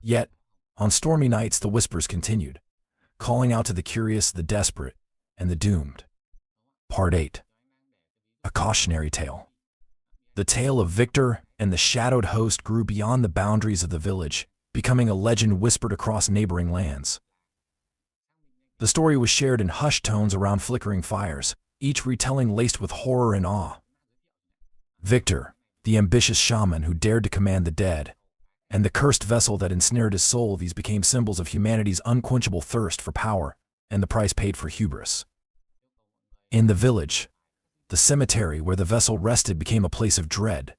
A: Yet, on stormy nights the whispers continued, calling out to the curious, the desperate, and the doomed. Part 8. A Cautionary Tale. The tale of Victor and the shadowed host grew beyond the boundaries of the village, becoming a legend whispered across neighboring lands. The story was shared in hushed tones around flickering fires, each retelling laced with horror and awe. Victor, the ambitious shaman who dared to command the dead, and the cursed vessel that ensnared his soul, these became symbols of humanity's unquenchable thirst for power and the price paid for hubris. In the village, the cemetery where the vessel rested became a place of dread.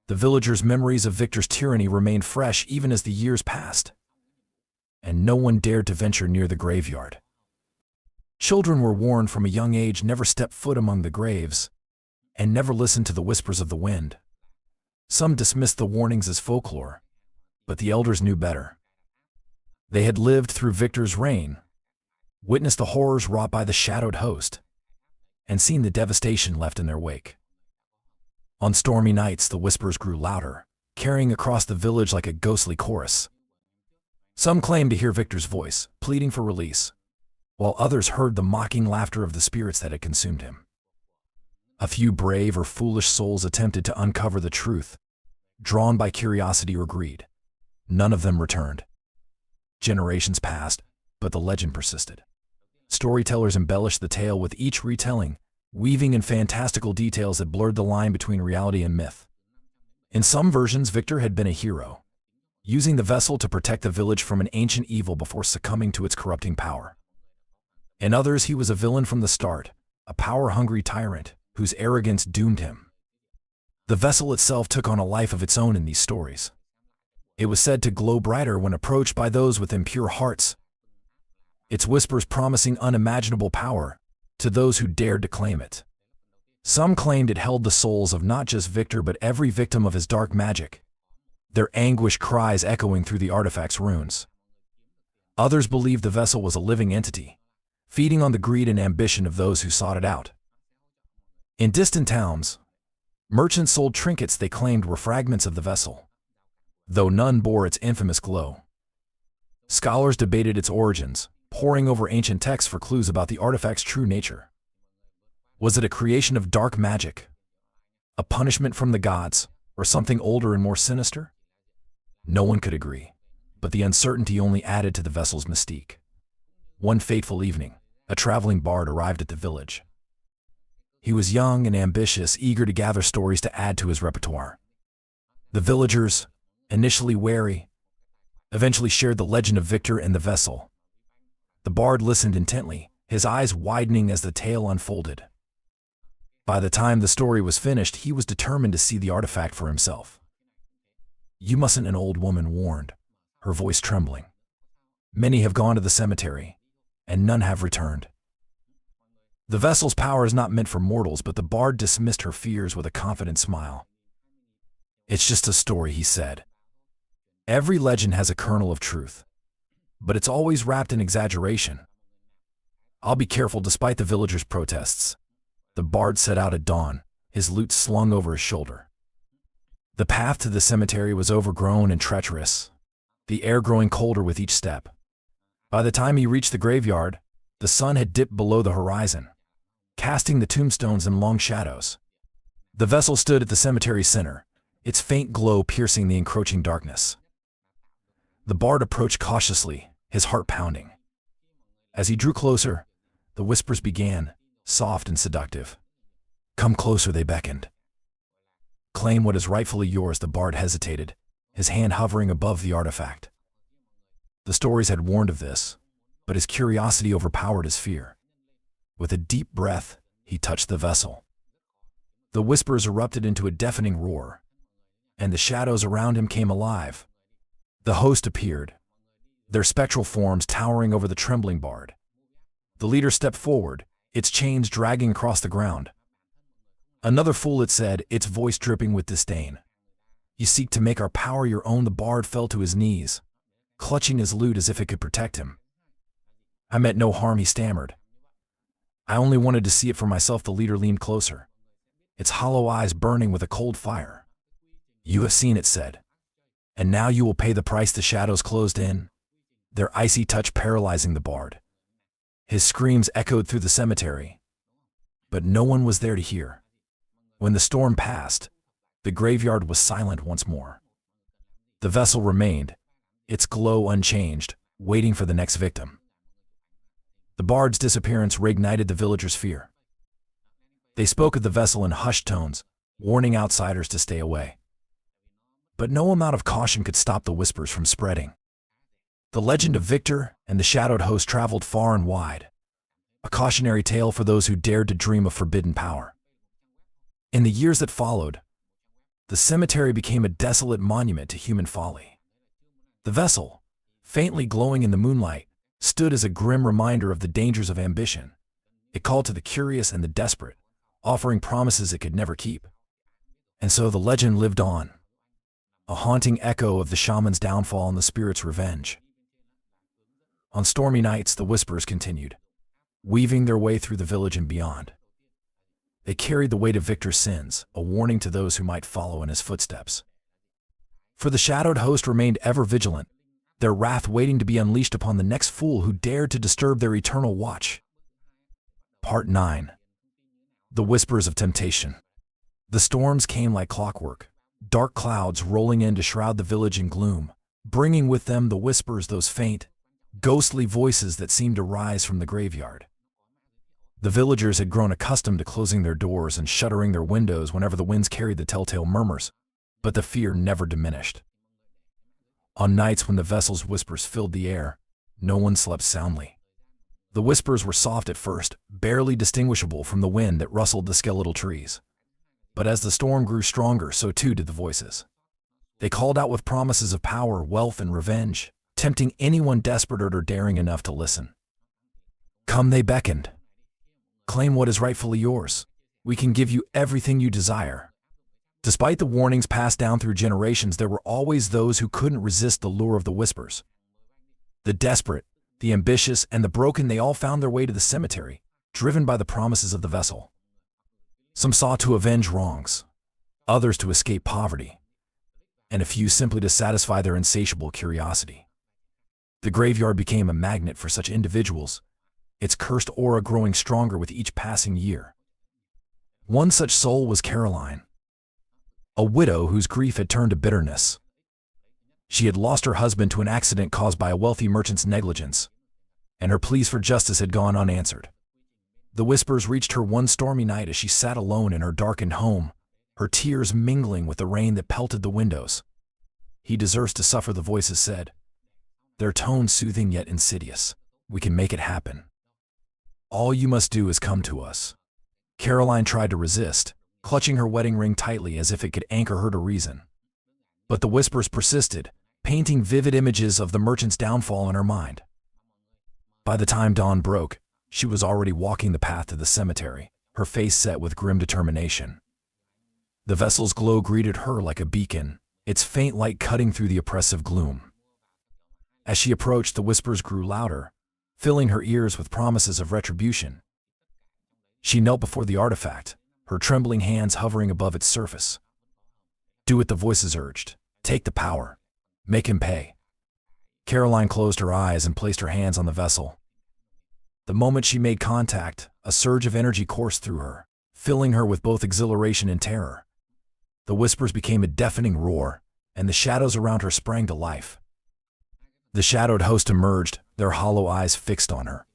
A: The villagers' memories of Victor's tyranny remained fresh even as the years passed, and no one dared to venture near the graveyard. Children were warned from a young age never step foot among the graves, and never listen to the whispers of the wind. Some dismissed the warnings as folklore, but the elders knew better. They had lived through Victor's reign, witnessed the horrors wrought by the shadowed host, and seen the devastation left in their wake. On stormy nights, the whispers grew louder, carrying across the village like a ghostly chorus. Some claimed to hear Victor's voice, pleading for release, while others heard the mocking laughter of the spirits that had consumed him. A few brave or foolish souls attempted to uncover the truth, drawn by curiosity or greed. None of them returned. Generations passed, but the legend persisted. Storytellers embellished the tale with each retelling, weaving in fantastical details that blurred the line between reality and myth. In some versions, Victor had been a hero, using the vessel to protect the village from an ancient evil before succumbing to its corrupting power. In others, he was a villain from the start, a power-hungry tyrant whose arrogance doomed him. The vessel itself took on a life of its own in these stories. It was said to glow brighter when approached by those with impure hearts, its whispers promising unimaginable power to those who dared to claim it. Some claimed it held the souls of not just Victor but every victim of his dark magic, their anguished cries echoing through the artifact's runes. Others believed the vessel was a living entity, feeding on the greed and ambition of those who sought it out. In distant towns, merchants sold trinkets they claimed were fragments of the vessel, though none bore its infamous glow. Scholars debated its origins, poring over ancient texts for clues about the artifact's true nature. Was it a creation of dark magic, a punishment from the gods, or something older and more sinister? No one could agree, but the uncertainty only added to the vessel's mystique. One fateful evening, a traveling bard arrived at the village. He was young and ambitious, eager to gather stories to add to his repertoire. The villagers, initially wary, eventually shared the legend of Victor and the vessel. The bard listened intently, his eyes widening as the tale unfolded. By the time the story was finished, he was determined to see the artifact for himself. "You mustn't," an old woman warned, her voice trembling. "Many have gone to the cemetery, and none have returned." The vessel's power is not meant for mortals, but the bard dismissed her fears with a confident smile. "It's just a story," he said. "Every legend has a kernel of truth, but it's always wrapped in exaggeration. I'll be careful despite the villagers' protests." The bard set out at dawn, his lute slung over his shoulder. The path to the cemetery was overgrown and treacherous, the air growing colder with each step. By the time he reached the graveyard, the sun had dipped below the horizon, casting the tombstones in long shadows. The vessel stood at the cemetery's center, its faint glow piercing the encroaching darkness. The bard approached cautiously, his heart pounding. As he drew closer, the whispers began, soft and seductive. "Come closer," they beckoned. "Claim what is rightfully yours." The bard hesitated, his hand hovering above the artifact. The stories had warned of this, but his curiosity overpowered his fear. With a deep breath, he touched the vessel. The whispers erupted into a deafening roar, and the shadows around him came alive. The host appeared, their spectral forms towering over the trembling bard. The leader stepped forward, its chains dragging across the ground. "Another fool," it said, its voice dripping with disdain. "You seek to make our power your own." The bard fell to his knees, clutching his lute as if it could protect him. "I meant no harm," he stammered. "I only wanted to see it for myself." The leader leaned closer, its hollow eyes burning with a cold fire. "You have seen," it said, "and now you will pay the price." The shadows closed in, their icy touch paralyzing the bard. His screams echoed through the cemetery, but no one was there to hear. When the storm passed, the graveyard was silent once more. The vessel remained, its glow unchanged, waiting for the next victim. The bard's disappearance reignited the villagers' fear. They spoke of the vessel in hushed tones, warning outsiders to stay away. But no amount of caution could stop the whispers from spreading. The legend of Victor and the shadowed host traveled far and wide, a cautionary tale for those who dared to dream of forbidden power. In the years that followed, the cemetery became a desolate monument to human folly. The vessel, faintly glowing in the moonlight, stood as a grim reminder of the dangers of ambition. It called to the curious and the desperate, offering promises it could never keep. And so the legend lived on, a haunting echo of the shaman's downfall and the spirit's revenge. On stormy nights, the whispers continued, weaving their way through the village and beyond. They carried the weight of Victor's sins, a warning to those who might follow in his footsteps. For the shadowed host remained ever vigilant, their wrath waiting to be unleashed upon the next fool who dared to disturb their eternal watch. Part 9. The Whispers of Temptation. The storms came like clockwork, dark clouds rolling in to shroud the village in gloom, bringing with them the whispers, those faint, ghostly voices that seemed to rise from the graveyard. The villagers had grown accustomed to closing their doors and shuttering their windows whenever the winds carried the telltale murmurs, but the fear never diminished. On nights when the vessel's whispers filled the air, no one slept soundly. The whispers were soft at first, barely distinguishable from the wind that rustled the skeletal trees. But as the storm grew stronger, so too did the voices. They called out with promises of power, wealth, and revenge, tempting anyone desperate or daring enough to listen. "Come," they beckoned. "Claim what is rightfully yours. We can give you everything you desire." Despite the warnings passed down through generations, there were always those who couldn't resist the lure of the whispers. The desperate, the ambitious, and the broken, they all found their way to the cemetery, driven by the promises of the vessel. Some sought to avenge wrongs, others to escape poverty, and a few simply to satisfy their insatiable curiosity. The graveyard became a magnet for such individuals, its cursed aura growing stronger with each passing year. One such soul was Caroline, a widow whose grief had turned to bitterness. She had lost her husband to an accident caused by a wealthy merchant's negligence, and her pleas for justice had gone unanswered. The whispers reached her one stormy night as she sat alone in her darkened home, her tears mingling with the rain that pelted the windows. "He deserves to suffer," the voices said, their tone soothing yet insidious. "We can make it happen. All you must do is come to us." Caroline tried to resist, clutching her wedding ring tightly as if it could anchor her to reason. But the whispers persisted, painting vivid images of the merchant's downfall in her mind. By the time dawn broke, she was already walking the path to the cemetery, her face set with grim determination. The vessel's glow greeted her like a beacon, its faint light cutting through the oppressive gloom. As she approached, the whispers grew louder, filling her ears with promises of retribution. She knelt before the artifact, her trembling hands hovering above its surface. "Do what the voices urged. Take the power. Make him pay." Caroline closed her eyes and placed her hands on the vessel. The moment she made contact, a surge of energy coursed through her, filling her with both exhilaration and terror. The whispers became a deafening roar, and the shadows around her sprang to life. The shadowed host emerged, their hollow eyes fixed on her.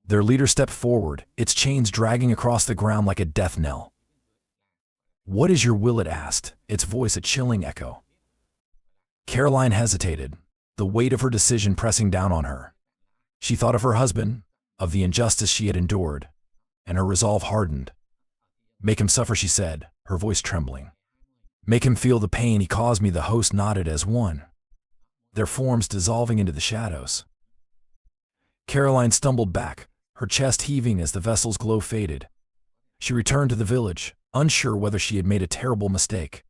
A: Their leader stepped forward, its chains dragging across the ground like a death knell. "What is your will?" it asked, its voice a chilling echo. Caroline hesitated, the weight of her decision pressing down on her. She thought of her husband, of the injustice she had endured, and her resolve hardened. "Make him suffer," she said, her voice trembling. Make him feel the pain he caused me. The host nodded as one, their forms dissolving into the shadows. Caroline stumbled back, her chest heaving as the vessel's glow faded. She returned to the village, unsure whether she had made a terrible mistake.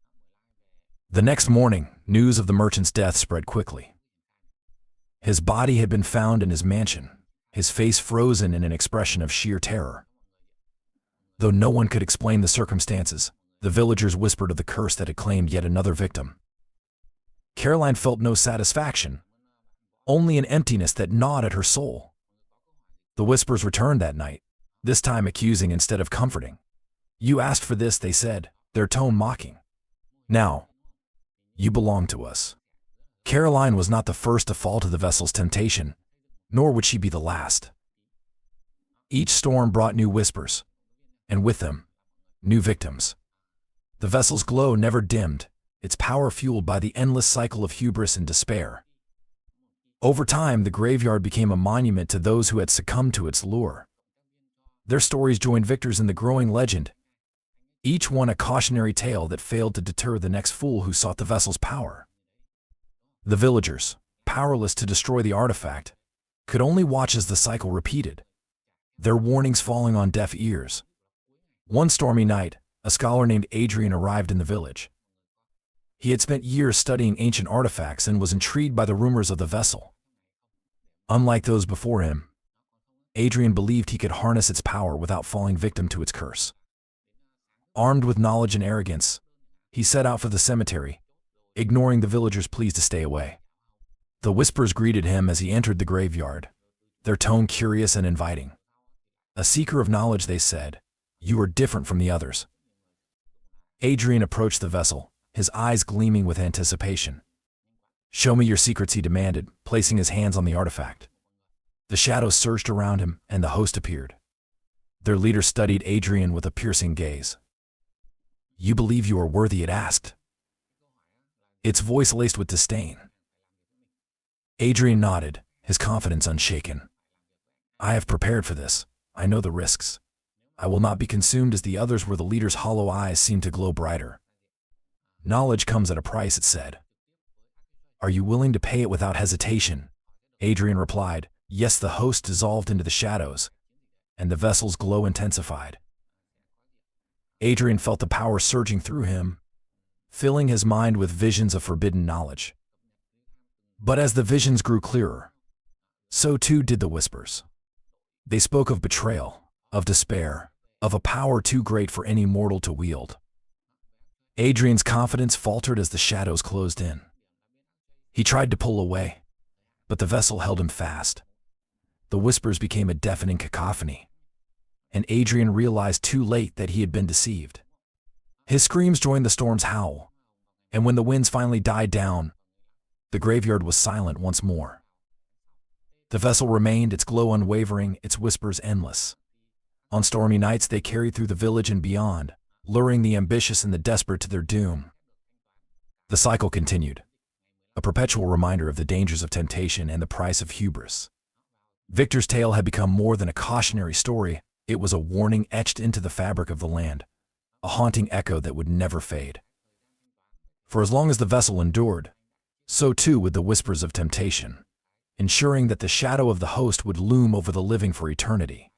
A: The next morning, news of the merchant's death spread quickly. His body had been found in his mansion, his face frozen in an expression of sheer terror. Though no one could explain the circumstances, the villagers whispered of the curse that had claimed yet another victim. Caroline felt no satisfaction, only an emptiness that gnawed at her soul. The whispers returned that night, this time accusing instead of comforting. "You asked for this," they said, their tone mocking. "Now, you belong to us." Caroline was not the first to fall to the vessel's temptation, nor would she be the last. Each storm brought new whispers, and with them, new victims. The vessel's glow never dimmed, its power fueled by the endless cycle of hubris and despair. Over time, the graveyard became a monument to those who had succumbed to its lure. Their stories joined Victor's in the growing legend, each one a cautionary tale that failed to deter the next fool who sought the vessel's power. The villagers, powerless to destroy the artifact, could only watch as the cycle repeated, their warnings falling on deaf ears. One stormy night, a scholar named Adrian arrived in the village. He had spent years studying ancient artifacts and was intrigued by the rumors of the vessel. Unlike those before him, Adrian believed he could harness its power without falling victim to its curse. Armed with knowledge and arrogance, he set out for the cemetery, ignoring the villagers' pleas to stay away. The whispers greeted him as he entered the graveyard, their tone curious and inviting. "A seeker of knowledge," they said, "you are different from the others." Adrian approached the vessel, his eyes gleaming with anticipation. "Show me your secrets," he demanded, placing his hands on the artifact. The shadows surged around him, and the host appeared. Their leader studied Adrian with a piercing gaze. "You believe you are worthy?" it asked, its voice laced with disdain. Adrian nodded, his confidence unshaken. "I have prepared for this. I know the risks. I will not be consumed as the others were." The leader's hollow eyes seemed to glow brighter. "Knowledge comes at a price," it said. "Are you willing to pay it without hesitation?" Adrian replied. Yes. The host dissolved into the shadows, and the vessel's glow intensified. Adrian felt the power surging through him, filling his mind with visions of forbidden knowledge. But as the visions grew clearer, so too did the whispers. They spoke of betrayal, of despair, of a power too great for any mortal to wield. Adrian's confidence faltered as the shadows closed in. He tried to pull away, but the vessel held him fast. The whispers became a deafening cacophony, and Adrian realized too late that he had been deceived. His screams joined the storm's howl, and when the winds finally died down, the graveyard was silent once more. The vessel remained, its glow unwavering, its whispers endless. On stormy nights they carried through the village and beyond, luring the ambitious and the desperate to their doom. The cycle continued, a perpetual reminder of the dangers of temptation and the price of hubris. Victor's tale had become more than a cautionary story. It was a warning etched into the fabric of the land, a haunting echo that would never fade. For as long as the vessel endured, so too would the whispers of temptation, ensuring that the shadow of the host would loom over the living for eternity.